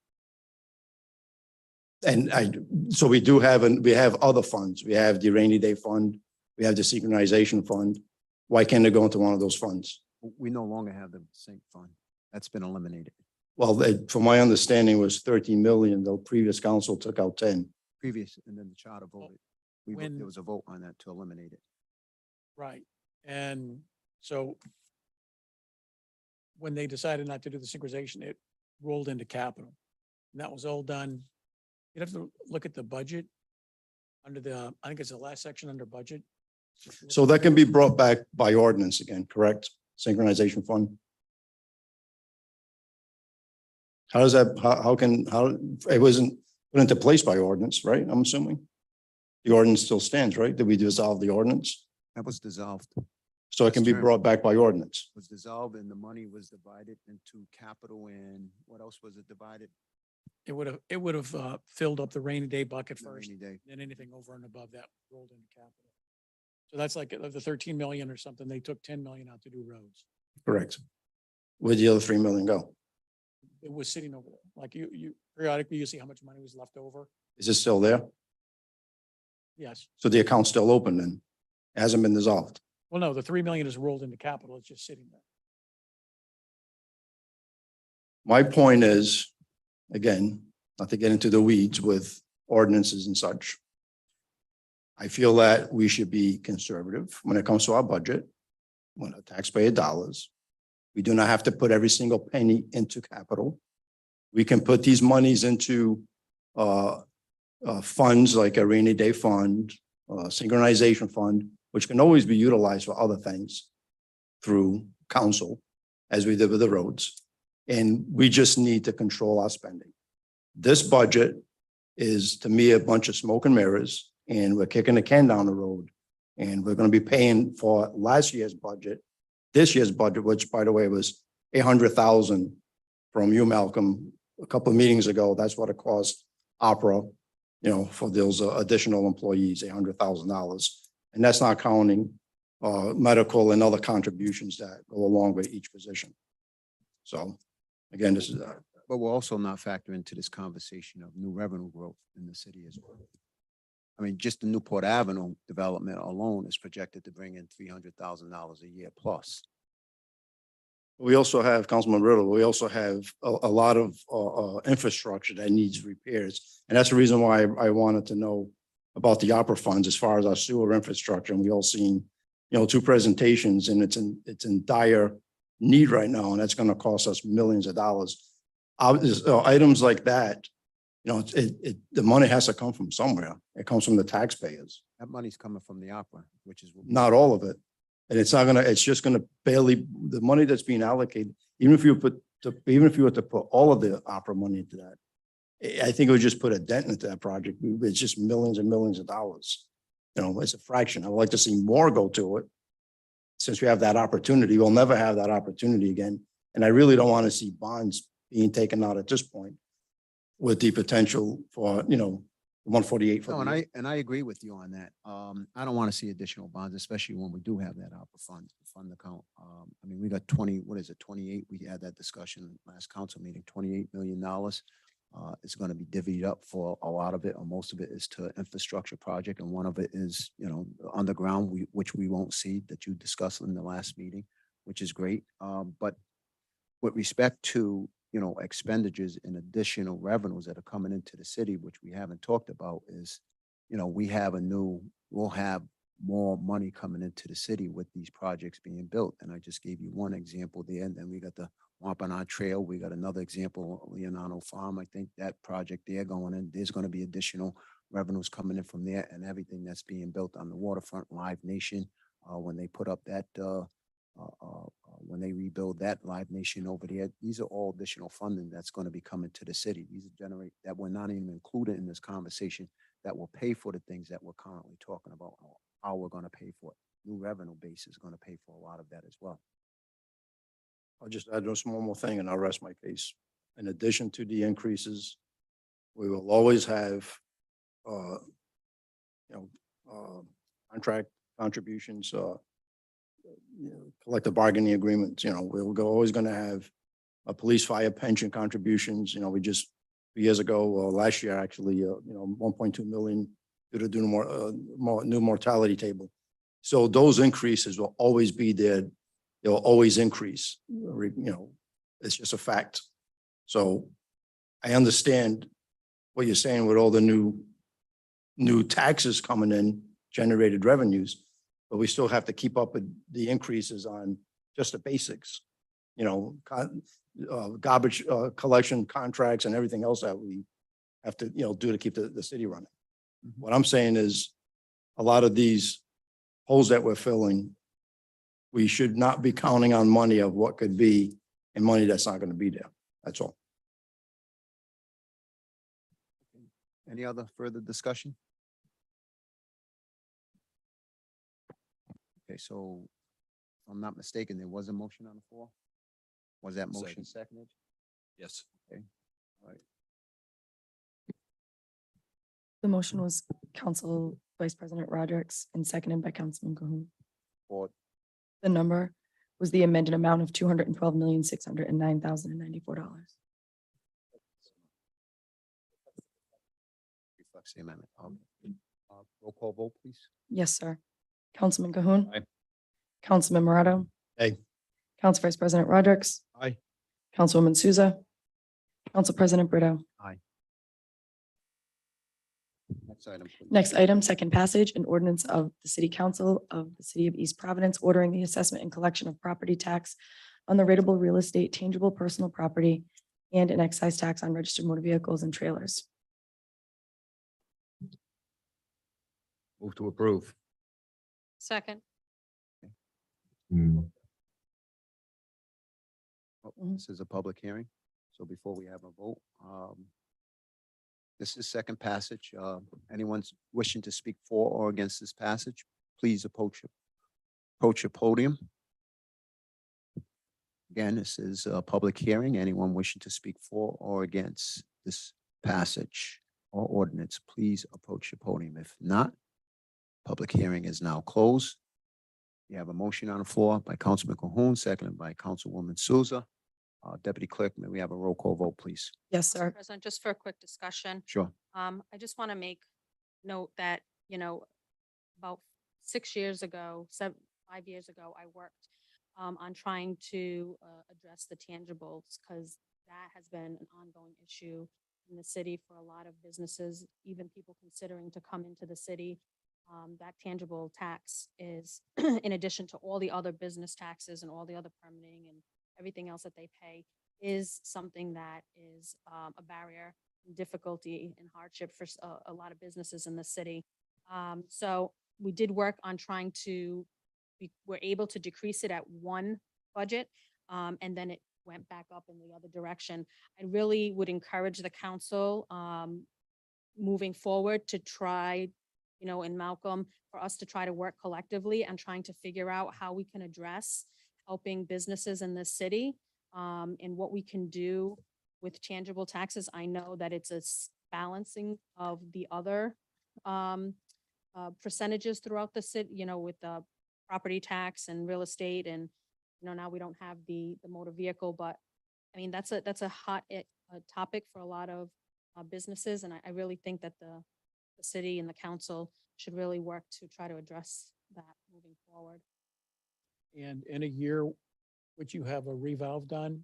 And so we do have, we have other funds. We have the rainy day fund. We have the synchronization fund. Why can't it go into one of those funds? We no longer have the sync fund. That's been eliminated. Well, from my understanding was 13 million, though previous council took out 10. Previous, and then the charter voted. When- There was a vote on that to eliminate it. Right. And so when they decided not to do the synchronization, it rolled into capital. And that was all done. You'd have to look at the budget under I think it's the last section under budget. So that can be brought back by ordinance again, correct? Synchronization fund. How does that, how it wasn't put into place by ordinance, right? I'm assuming. The ordinance still stands, right? Did we dissolve the ordinance? That was dissolved. So it can be Term. brought back by ordinance. Was dissolved and the money was divided into capital and what else was it divided? It would have filled up the rainy day bucket The first, rainy day. then anything over and above that rolled into capital. So that's like of the 13 million or something, they took 10 million out to do roads. Correct. Where'd the other 3 million go? It was sitting over there. Like you periodically, you see how much money was left over. Is it still there? Yes. So the account's still open then? It hasn't been dissolved. Well, no, the 3 million is rolled into capital. It's just sitting there. My point is, again, not to get into the weeds with ordinances and such. I feel that we should be conservative when it comes to our budget, when our taxpayer dollars. We do not have to put every single penny into capital. We can put these monies into funds like a rainy day fund, synchronization fund, which can always be utilized for other things through council, as we did with the roads. And we just need to control our spending. This budget is, to me, a bunch of smoke and mirrors, and we're kicking the can down the road. And we're going to be paying for last year's budget, this year's budget, which, by the way, was 800,000 from you, Malcolm, a couple of meetings ago. That's what it cost ARPA, for those additional employees, $800,000. And that's not counting medical and other contributions that go along with each position. So again, this is But we'll also not factor into this conversation of new revenue growth in the city as well. I mean, just the Newport Avenue development alone is projected to bring in $300,000 a year plus. we also have, Councilman Riddle, we also have a lot of infrastructure that needs repairs. And that's the reason why I wanted to know about the ARPA funds as far as our sewer infrastructure. And we all seen, 2 presentations, and it's in dire need right now, and that's going to cost us millions of dollars. Items like that, the money has to come from somewhere. It comes from the taxpayers, That money's coming from the opera, which is. not all of it. And it's just gonna barely, the money that's being allocated, even if you were to put all of the opera money into that, I think it would just put a dent into that project. It's just millions and millions of dollars. It's a fraction. I would like to see more go to it. Since we have that opportunity, we'll never have that opportunity again. And I really don't want to see bonds being taken out at this point with the potential for, 148. No, and I agree with you on that. I don't want to see additional bonds, especially when we do have that ARPA fund account. I mean, we got 28, we had that discussion last council meeting, $28 million. is going to be divvied up for a lot of it, or most of it is to infrastructure project, and one of it is, underground, which we won't see, that you discussed in the last meeting, which is great. But with respect to, expenditures and additional revenues that are coming into the city, which we haven't talked about, is, we'll have more money coming into the city with these projects being built. And I just gave you one example there, and then we got the Wampanoag Trail. We got another example, Leonardo Farm. I think that project there going in, there's going to be additional revenues coming in from there, and everything that's being built on the waterfront, Live Nation, when they put up that, when they rebuild that Live Nation over there, these are all additional funding that's going to be coming to the city. These generate that we're not even included in this conversation, that will pay for the things that we're currently talking about, or how we're going to pay for it. New revenue base is going to pay for a lot of that as well. I'll just add one small more thing and I'll rest my case. In addition to the increases, we will always have, contract contributions, collective bargaining agreements, we're always going to have a police fire pension contributions. We just 2 years ago, last year, actually, 1.2 million due to do more new mortality table. So those increases will always be there. They'll always increase. It's just a fact. So I understand what you're saying with all the new taxes coming in, generated revenues, but we still have to keep up with the increases on just the basics, garbage collection contracts and everything else that we have to, do to keep the city running. What I'm saying is a lot of these holes that we're filling, we should not be counting on money of what could be and money that's not going to be there. That's all. Any other further discussion? Okay, so if I'm not mistaken, there was a motion on the floor. Was that motion seconded? Yes. Okay, all right. The motion was Council Vice President Rodrick and seconded by Councilman Cahoon. Or The number was the amended amount of $212,609,094. reflects the amendment. Roll call vote, please. Yes, sir. Councilman Cahoon. Aye. Councilman Morato. Aye. Council Vice President Rodrick. Aye. Councilwoman Souza. Council President Brito. Aye. Next item, please. Next item, second passage, an ordinance of the City Council of the City of East Providence ordering the assessment and collection of property tax on the rateable real estate, tangible personal property, and an excise tax on registered motor vehicles and trailers. Move to approve. Second. This is a public hearing, so before we have a vote, this is second passage. Anyone wishing to speak for or against this passage, please approach your podium. Again, this is a public hearing. Anyone wishing to speak for or against this passage or ordinance, please approach your podium. If not, public hearing is now closed. You have a motion on the floor by Councilman Cahoon, seconded by Councilwoman Souza. Deputy Clerk, may we have a roll call vote, please? Yes, Mr. sir. President, just for a quick discussion, Sure. I just want to make note that, about 5 years ago, I worked on trying to address the tangibles, because that has been an ongoing issue in the city for a lot of businesses, even people considering to come into the city. That tangible tax is, in addition to all the other business taxes and all the other permitting and everything else that they pay, is something that is a barrier, difficulty, and hardship for a lot of businesses in the city. So we did work on trying to, we were able to decrease it at one budget, and then it went back up in the other direction. I really would encourage the council moving forward to try, and Malcolm, for us to try to work collectively and trying to figure out how we can address helping businesses in the city, and what we can do with tangible taxes. I know that it's a balancing of the other percentages throughout the city, with the property tax and real estate, and now we don't have the motor vehicle, but I mean that's a hot topic for a lot of businesses. And I really think that the city and the council should really work to try to address that moving forward. And in a year, which you have a revalve done,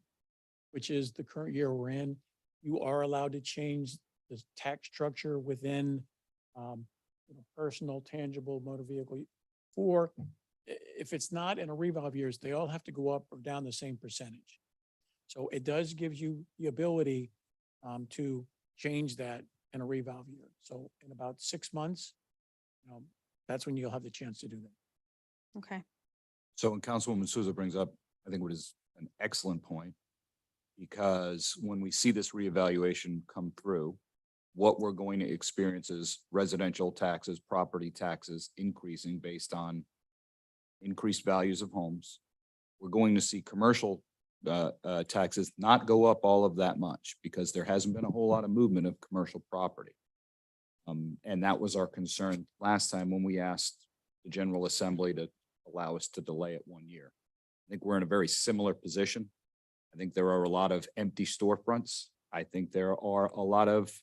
which is the current year we're in, you are allowed to change the tax structure within personal, tangible motor vehicle. For, if it's not in a revolve years, they all have to go up or down the same percentage. So it does give you the ability to change that in a revolve year. So in about 6 months, that's when you'll have the chance to do that. Okay. So when Councilwoman Souza brings up, I think what is an excellent point, because when we see this reevaluation come through, what we're going to experience is residential taxes, property taxes increasing based on increased values of homes. We're going to see commercial taxes not go up all of that much because there hasn't been a whole lot of movement of commercial property. And that was our concern last time when we asked the General Assembly to allow us to delay it 1 year. I think we're in a very similar position. I think there are a lot of empty storefronts. I think there are a lot of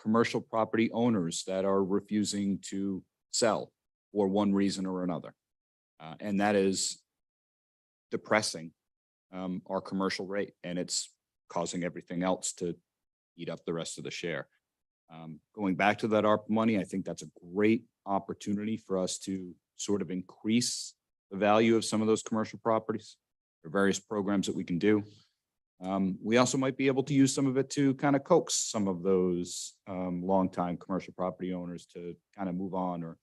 commercial property owners that are refusing to sell for one reason or another. And that is depressing our commercial rate, and it's causing everything else to eat up the rest of the share. Going back to that ARPA money, I think that's a great opportunity for us to sort of increase the value of some of those commercial properties. There are various programs that we can do. We also might be able to use some of it to kind of coax some of those longtime commercial property owners to kind of move on or,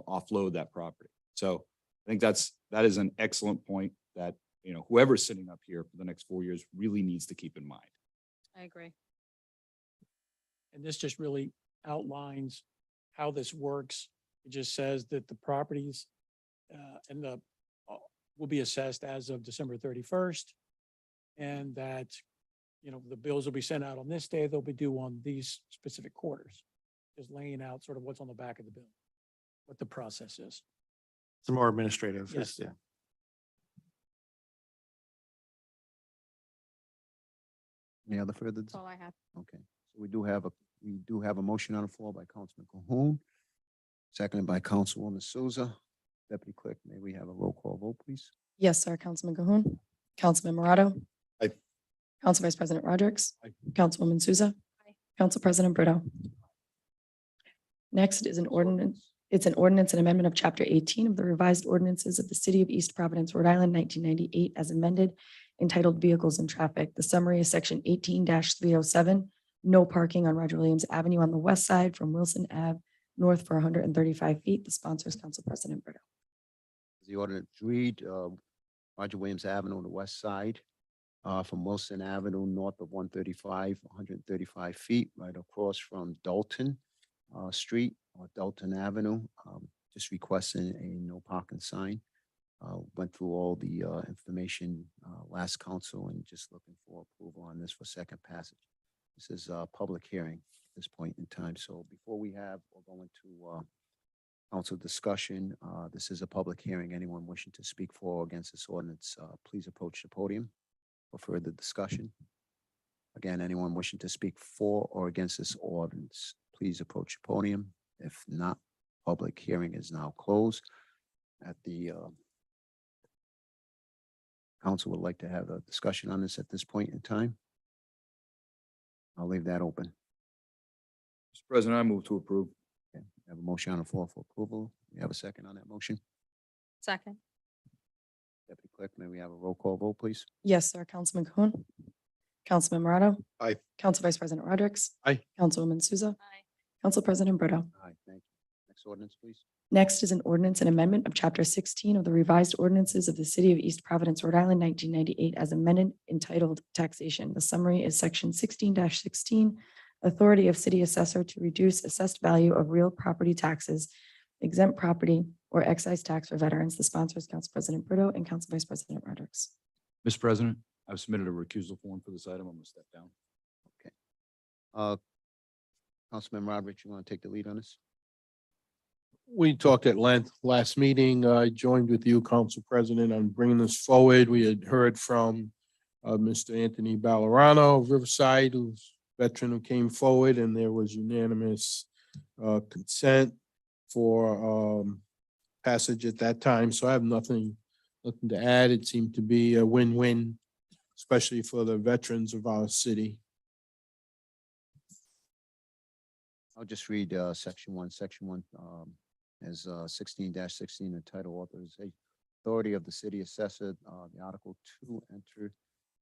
offload that property. So I think that is an excellent point that, whoever's sitting up here for the next 4 years really needs to keep in mind. I agree. And this just really outlines how this works. It just says that the properties and the will be assessed as of December 31st. And that, the bills will be sent out on this day. They'll be due on these specific quarters. Just laying out sort of what's on the back of the bill, what the process is. It's more administrative. Yes. Yeah. Any other further? That's all I have. Okay, so we do have a motion on the floor by Councilman Cahoon, seconded by Councilwoman Souza. Deputy Clerk, may we have a roll call vote, please? Yes, sir. Councilman Cahoon. Councilman Morato. Aye. Council Vice President Rodrick. Aye. Councilwoman Souza. Aye. Council President Brito. Next is an ordinance. It's an ordinance and amendment of Chapter 18 of the revised ordinances of the City of East Providence, Rhode Island, 1998, as amended, entitled Vehicles and Traffic. The summary is Section 18-307, no parking on Roger Williams Avenue on the west side from Wilson Ave north for 135 feet. The sponsor is Council President Brito. The ordinance read, Roger Williams Avenue on the west side, from Wilson Avenue north of 135 feet, right across from Dalton Street or Dalton Avenue. Just requesting a no parking sign. Went through all the information last council and just looking for approval on this for second passage. This is a public hearing at this point in time. So before we go into council discussion, this is a public hearing. Anyone wishing to speak for or against this ordinance, please approach the podium for further discussion. Again, anyone wishing to speak for or against this ordinance, please approach the podium. If not, public hearing is now closed. At the council would like to have a discussion on this at this point in time. I'll leave that open. Mr. President, I move to approve. Okay, we have a motion on the floor for approval. We have a second on that motion. Second. Deputy Clerk, may we have a roll call vote, please? Yes, sir. Councilman Cahoon. Councilman Morato. Aye. Council Vice President Rodrick. Aye. Councilwoman Souza. Aye. Council President Brito. Aye, thank you. Next ordinance, please. Next is an ordinance and amendment of Chapter 16 of the revised ordinances of the City of East Providence, Rhode Island, 1998, as amended, entitled Taxation. The summary is Section 16-16, Authority of City Assessor to reduce assessed value of real property taxes, exempt property, or excise tax for veterans. The sponsor is Council President Brito and Council Vice President Rodrick. Mr. President, I've submitted a recusal form for this item. I'm going to step down. Councilman Rodrick, you want to take the lead on this? We talked at length last meeting. I joined with you, Council President, on bringing this forward. We had heard from Mr. Anthony Ballerano of Riverside, who's veteran who came forward and there was unanimous consent for passage at that time. So I have nothing to add. It seemed to be a win-win, especially for the veterans of our city. I'll just read section one. Section one is 16-16, the title authorization authority of the city assessor. The article 2 entered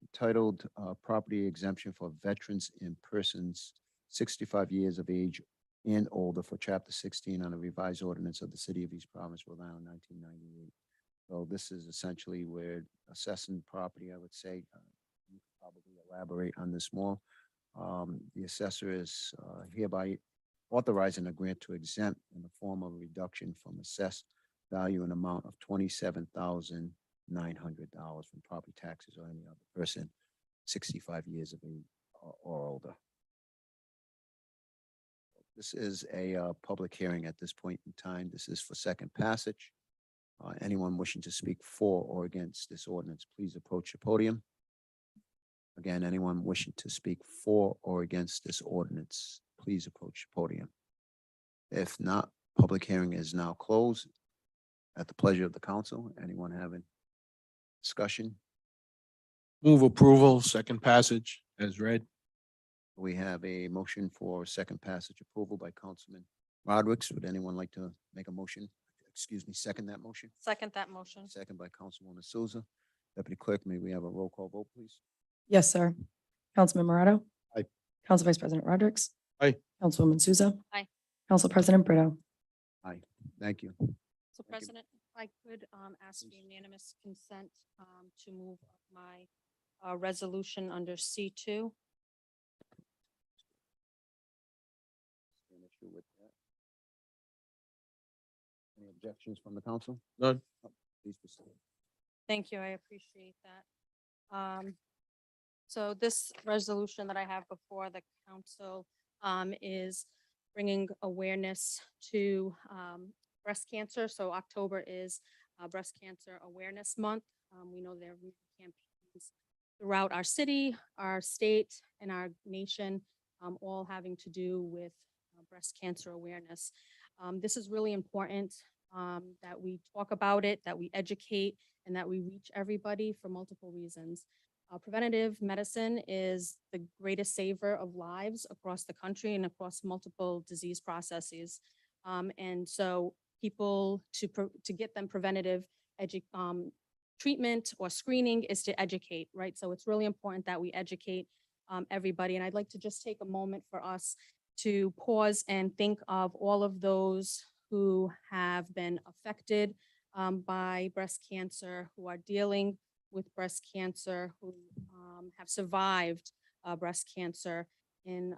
entitled property exemption for veterans and persons 65 years of age and older for chapter 16 on a revised ordinance of the city of East Providence, Rhode Island, 1998. So this is essentially where assessing property, I would say, you could probably elaborate on this more. The assessor is hereby authorizing a grant to exempt in the form of a reduction from assessed value in amount of $27,900 from property taxes or any other person 65 years of age or older. This is a public hearing at this point in time. This is for second passage. Anyone wishing to speak for or against this ordinance, please approach the podium. Again, anyone wishing to speak for or against this ordinance, please approach the podium. If not, public hearing is now closed. At the pleasure of the council, anyone having discussion? Move approval, second passage as read. We have a motion for second passage approval by Councilman Rodrick. Would anyone like to make a motion? Excuse me, second that motion? Second that motion. Second by Councilwoman Souza. Deputy Clerk, may we have a roll call vote, please? Yes, sir. Councilman Morato? Aye. Council Vice President Rodrick? Aye. Councilwoman Souza? Aye. Council President Brito? Aye. Thank you. So President, if I could ask for unanimous consent to move my resolution under C2. An issue with that? Any objections from the council? None. Please proceed. Thank you. I appreciate that. So this resolution that I have before the council is bringing awareness to breast cancer. So October is Breast Cancer Awareness Month. We know there are campaigns throughout our city, our state, and our nation, all having to do with breast cancer awareness. This is really important that we talk about it, that we educate, and that we reach everybody for multiple reasons. Preventative medicine is the greatest saver of lives across the country and across multiple disease processes. And so people to get them preventative treatment or screening is to educate, right? So it's really important that we educate everybody. And I'd like to just take a moment for us to pause and think of all of those who have been affected by breast cancer, who are dealing with breast cancer, who have survived breast cancer in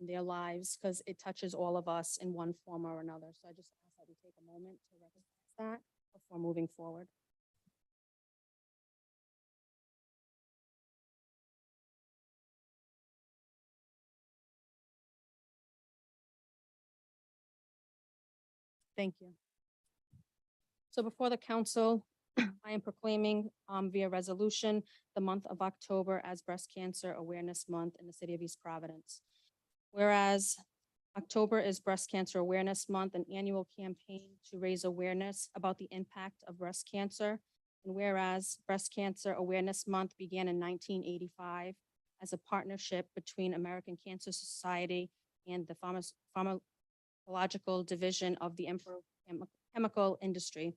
their lives, because it touches all of us in one form or another. So I just ask that we take a moment to recognize that before moving forward. Thank you. So before the council, I am proclaiming via resolution the month of October as Breast Cancer Awareness Month in the city of East Providence. Whereas October is Breast Cancer Awareness Month, an annual campaign to raise awareness about the impact of breast cancer. And whereas Breast Cancer Awareness Month began in 1985 as a partnership between American Cancer Society and the pharmacological division of the chemical industry.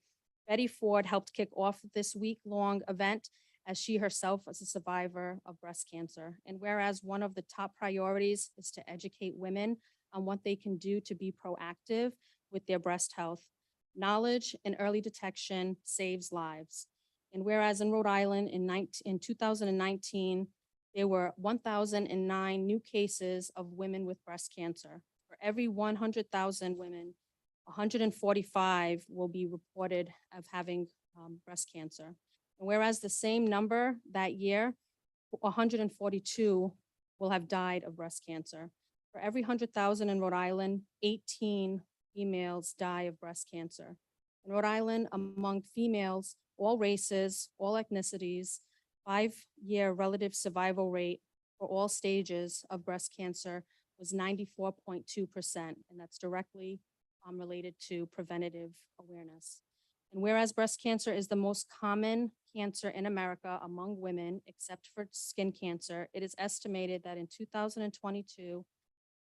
Betty Ford helped kick off this week-long event as she herself was a survivor of breast cancer. And whereas one of the top priorities is to educate women on what they can do to be proactive with their breast health. Knowledge and early detection saves lives. And whereas in Rhode Island in 2019, there were 1,009 new cases of women with breast cancer. For every 100,000 women, 145 will be reported of having breast cancer. And whereas the same number that year, 142 will have died of breast cancer. For every 100,000 in Rhode Island, 18 females die of breast cancer. In Rhode Island, among females, all races, all ethnicities, 5-year relative survival rate for all stages of breast cancer was 94.2%, and that's directly related to preventative awareness. And whereas breast cancer is the most common cancer in America among women, except for skin cancer, it is estimated that in 2022,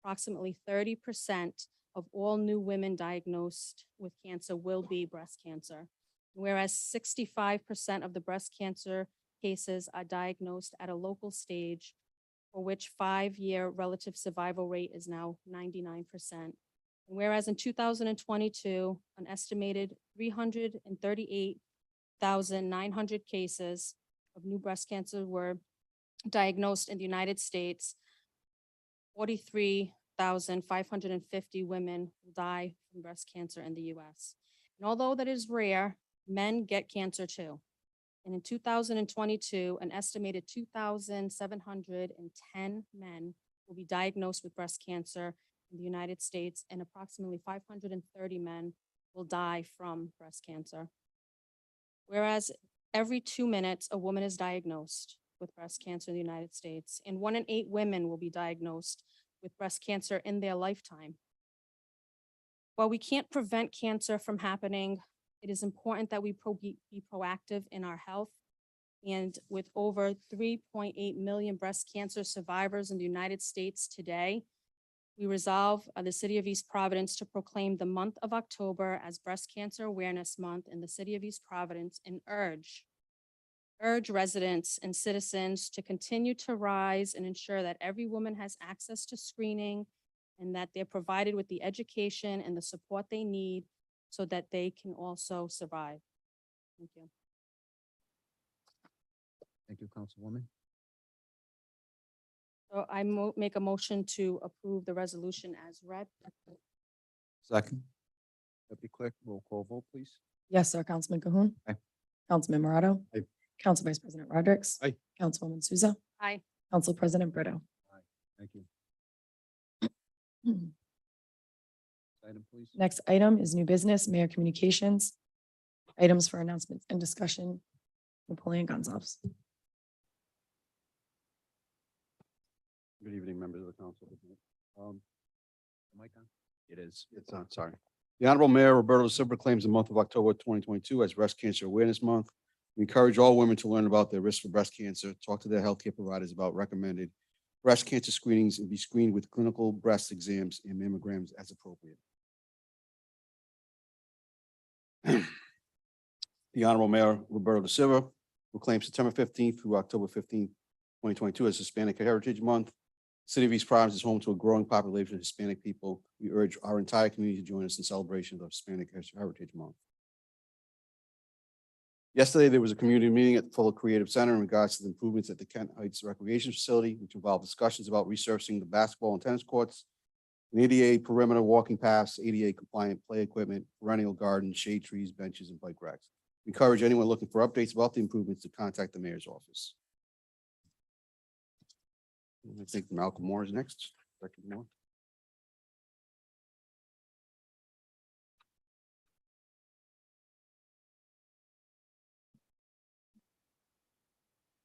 approximately 30% of all new women diagnosed with cancer will be breast cancer. Whereas 65% of the breast cancer cases are diagnosed at a local stage, for which 5-year relative survival rate is now 99%. Whereas in 2022, an estimated 338,900 cases of new breast cancer were diagnosed in the United States, 43,550 women will die from breast cancer in the US. And although that is rare, men get cancer too. And in 2022, an estimated 2,710 men will be diagnosed with breast cancer in the United States, and approximately 530 men will die from breast cancer. Whereas every 2 minutes, a woman is diagnosed with breast cancer in the United States, and 1 in 8 women will be diagnosed with breast cancer in their lifetime. While we can't prevent cancer from happening, it is important that we be proactive in our health. And with over 3.8 million breast cancer survivors in the United States today, we resolve the City of East Providence to proclaim the month of October as Breast Cancer Awareness Month in the City of East Providence, and urge residents and citizens to continue to rise and ensure that every woman has access to screening and that they're provided with the education and the support they need so that they can also survive. Thank you. Thank you, Councilwoman. So I make a motion to approve the resolution as read. Second. Deputy Clerk, roll call vote, please. Yes, sir. Councilman Cahoon. Aye. Councilman Morato. Aye. Council Vice President Rodrick. Aye. Councilwoman Souza. Aye. Council President Brito. Thank you. Item, please. Next item is new business, mayor communications. Items for announcements and discussion. Napoleon Gonzalez. Good evening, members of the council. Mic on? It is. It's on, sorry. The Honorable Mayor Roberto De Silva claims the month of October 2022 as Breast Cancer Awareness Month. We encourage all women to learn about their risk for breast cancer, talk to their healthcare providers about recommended breast cancer screenings, and be screened with clinical breast exams and mammograms as appropriate. The Honorable Mayor Roberto De Silva will claim September 15th through October 15th, 2022 as Hispanic Heritage Month. City of East Providence is home to a growing population of Hispanic people. We urge our entire community to join us in celebration of Hispanic Heritage Month. Yesterday, there was a community meeting at the Fuller Creative Center in regards to the improvements at the Kent Heights Recreation Facility, which involved discussions about resurfacing the basketball and tennis courts, an ADA perimeter walking paths, ADA compliant play equipment, perennial gardens, shade trees, benches, and bike racks. We encourage anyone looking for updates about the improvements to contact the mayor's office. I think Malcolm Moore is next. Director Moore.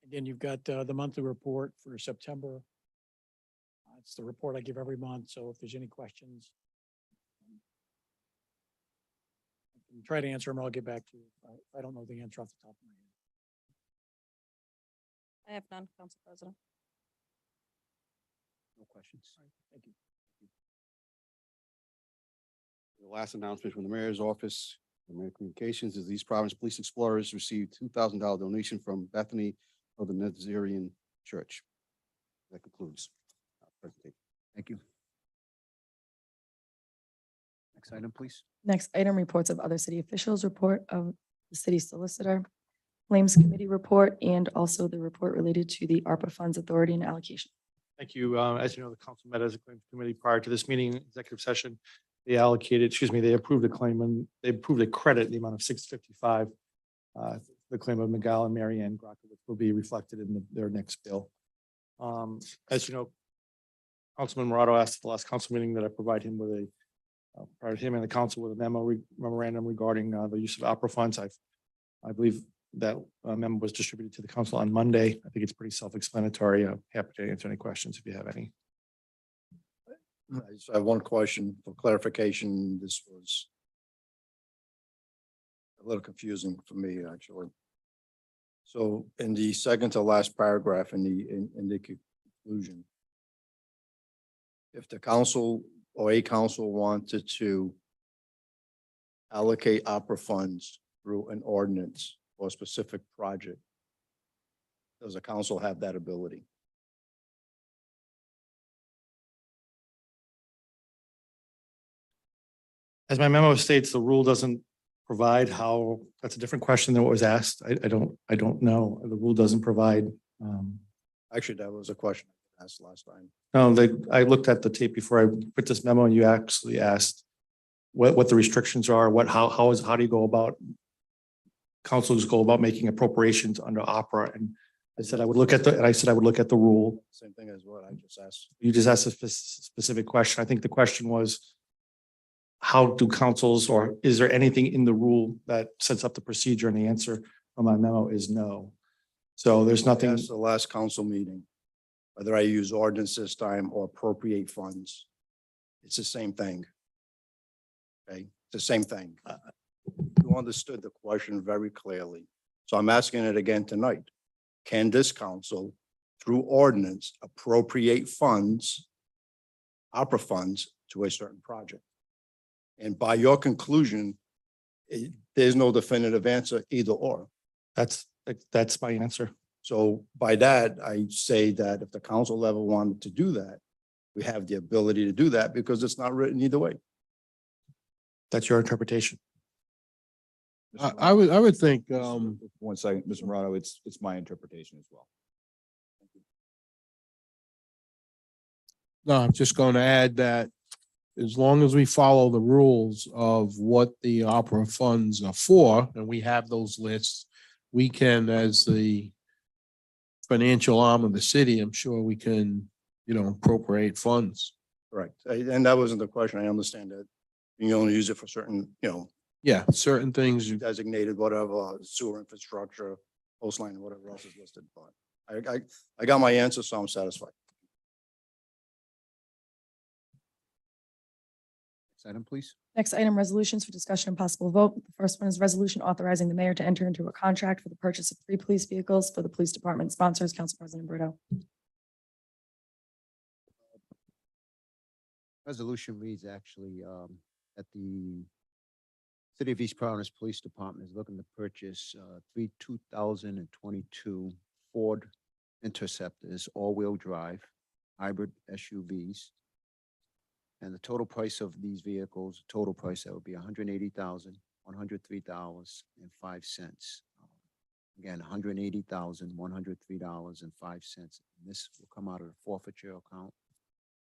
Again, you've got the monthly report for September. It's the report I give every month, so if there's any questions, I can try to answer them, or I'll get back to you if I don't know the answer off the top of my head. I have none, Council President. No questions. Thank you. The last announcement from the mayor's office, the Mayor Communications, is East Providence Police Explorers received $2,000 donation from Bethany of the Nazarene Church. That concludes our presentation. Thank you. Next item, please. Next item, reports of other city officials, report of the city solicitor, claims committee report, and also the report related to the ARPA funds authority and allocation. Thank you. As you know, the council met as a claims committee prior to this meeting, executive session. They approved a claim and they approved a credit in the amount of $655. The claim of Miguel and Mary Ann Grocka, which will be reflected in their next bill. As you know, Councilman Morato asked at the last council meeting that I provide him with him and the council with a memorandum regarding the use of ARPA funds. I believe that memo was distributed to the council on Monday. I think it's pretty self-explanatory. I'm happy to answer any questions if you have any. I just have one question for clarification. This was a little confusing for me, actually. So in the second to last paragraph in the conclusion, if the council or a council wanted to allocate opera funds through an ordinance or a specific project, does the council have that ability? As my memo states, the rule doesn't provide how, that's a different question than what was asked. I don't know. The rule doesn't provide. Actually, that was a question I asked last time. No, I looked at the tape before I put this memo and you actually asked what the restrictions are, how do you go about, councils go about making appropriations under opera. And I said, I would look at the rule. Same thing as what I just asked. You just asked a specific question. I think the question was, how do councils, or is there anything in the rule that sets up the procedure? And the answer on my memo is no. So there's nothing. That's the last council meeting, whether I use ordinance this time or appropriate funds. It's the same thing. Okay, it's the same thing. You understood the question very clearly. So I'm asking it again tonight. Can this council, through ordinance, appropriate funds, opera funds, to a certain project? And by your conclusion, there's no definitive answer either or. That's my answer. So by that, I say that if the council level wanted to do that, we have the ability to do that because it's not written either way. That's your interpretation. I would think, 1 second, Mr. Morano, it's my interpretation as well. no, I'm just going to add that as long as we follow the rules of what the opera funds are for, and we have those lists, we can, as the financial arm of the city, I'm sure we can, appropriate funds. Correct. And that wasn't the question. I understand that. You only use it for certain, Yeah, certain things, designated, whatever, sewer infrastructure, coastline, whatever else is listed. But I got my answer, so I'm satisfied. Next item, please. Next item, resolutions for discussion and possible vote. The first one is resolution authorizing the mayor to enter into a contract for the purchase of 3 police vehicles for the police department. Sponsors, Council President Brito. Resolution reads actually that the City of East Providence Police Department is looking to purchase 3 2022 Ford Interceptors, all-wheel drive, hybrid SUVs. And the total price of these vehicles, that would be $180,103.05. Again, $180,103.05. This will come out of the forfeiture account.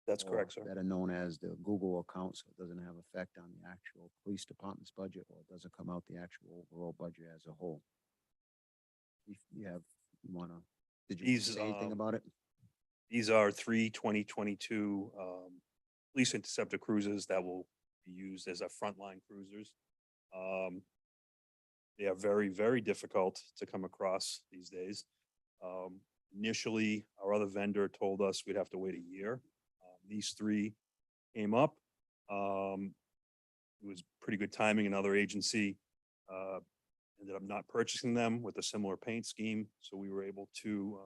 That's correct, sir. That are known as the Google account, so it doesn't have effect on the actual police department's budget, or it doesn't come out the actual overall budget as a whole. If you wanna, did you These, say anything about it? These are 3 2022 police interceptor cruisers that will be used as our frontline cruisers. They are very, very difficult to come across these days. Initially, our other vendor told us we'd have to wait a year. These 3 came up. It was pretty good timing. Another agency ended up not purchasing them with a similar paint scheme, so we were able to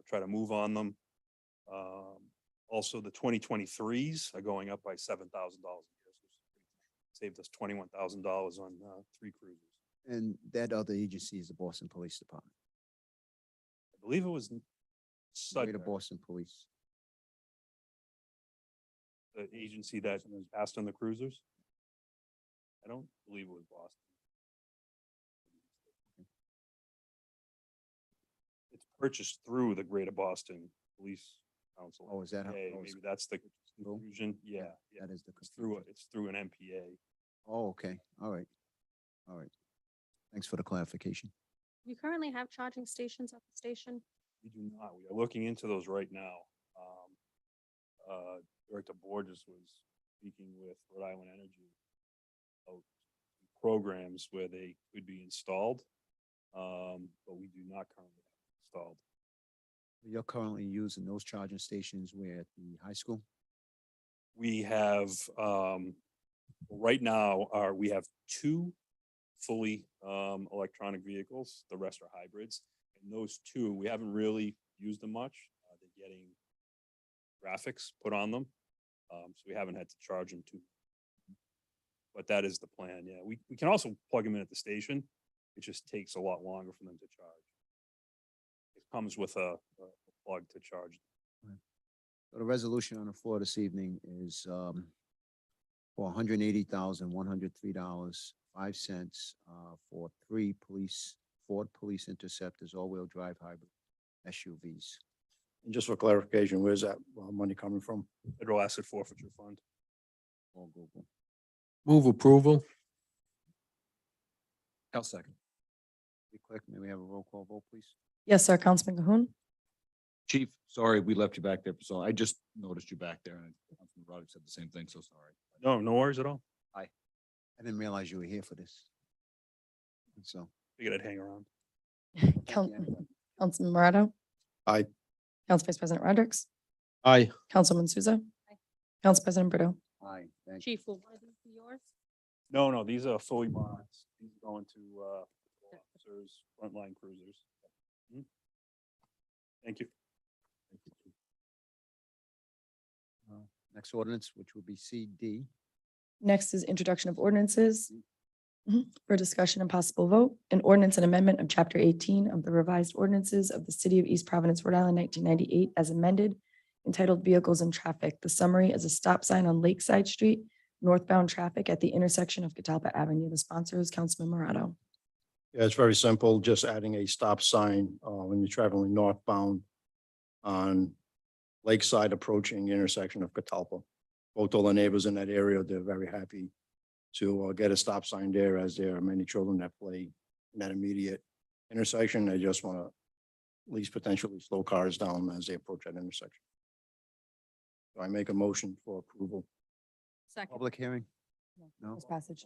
try to move on them. Also, the 2023s are going up by $7,000. Saved us $21,000 on 3 cruisers. And that other agency is the Boston Police Department, I believe it was Greater Sudbury, Boston Police. the agency that passed on the cruisers. I don't believe it was Boston. It's purchased through the Greater Boston Police Council. Oh, is that how? MPA. oh, Maybe that's the confusion. Yeah, yeah. That is the. It's through an MPA. Oh, okay. All right. All right. Thanks for the clarification. You currently have charging stations at the station? We do not. We are looking into those right now. Director Borges was speaking with Rhode Island Energy about programs where they could be installed. but we do not currently have it installed. You're currently using those charging stations where at the high school? We have, right now, we have two fully electronic vehicles. The rest are hybrids. And those two, we haven't really used them much. They're getting graphics put on them. So we haven't had to charge them too. But that is the plan, yeah. We can also plug them in at the station. It just takes a lot longer for them to charge. It comes with a plug to charge. So the resolution on the floor this evening is for $180,103.05 for three Ford Police Interceptors, all-wheel drive hybrid SUVs. And just for clarification, where's that money coming from? Federal Asset Forfeiture Fund. All Google. Move approval. I'll second. Be quick, may we have a roll call vote, please? Yes, sir. Councilman Cahoon. Chief, sorry, we left you back there. So I just noticed you back there and Councilman Roddick said the same thing. So sorry. No worries at all. I didn't realize you were here for this. So. Figured I'd hang around. Councilman Morato. Aye. Council Vice President Rodrick. Aye. Councilman Souza. Council President Brito. Aye, thank you. Chief, will one of these be yours? No, these are fully mods. These are going to officers, frontline cruisers. Mhm. Thank you. Next ordinance, which will be CD. Next is introduction of ordinances. For discussion and possible vote, an ordinance and amendment of chapter 18 of the revised ordinances of the city of East Providence, Rhode Island, 1998 as amended, entitled Vehicles and Traffic. The summary is a stop sign on Lakeside Street, northbound traffic at the intersection of Catalpa Avenue. The sponsor is Councilman Morato. Yeah, it's very simple, just adding a stop sign when you're traveling northbound on Lakeside approaching the intersection of Catalpa. Both all the neighbors in that area, they're very happy to get a stop sign there, as there are many children that play in that immediate intersection. They just want to at least potentially slow cars down as they approach that intersection. So I make a motion for approval. Second. Public hearing? No? Passage.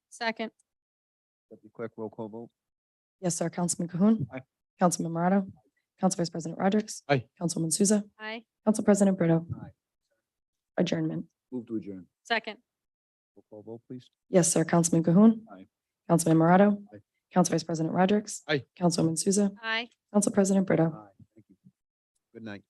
Second. Be quick, roll call vote. Yes, sir. Councilman Cahoon. Aye. Councilman Morato. Council Vice President Rodrick. Aye. Councilman Souza. Aye. Council President Brito. Aye. Adjournment. Move to adjourn. Second. Roll call vote, please. Yes, sir. Councilman Cahoon. Aye. Councilman Morato. Aye. Council Vice President Rodrick. Aye. Councilwoman Souza. Aye. Council President Brito. Aye, thank you. Good night.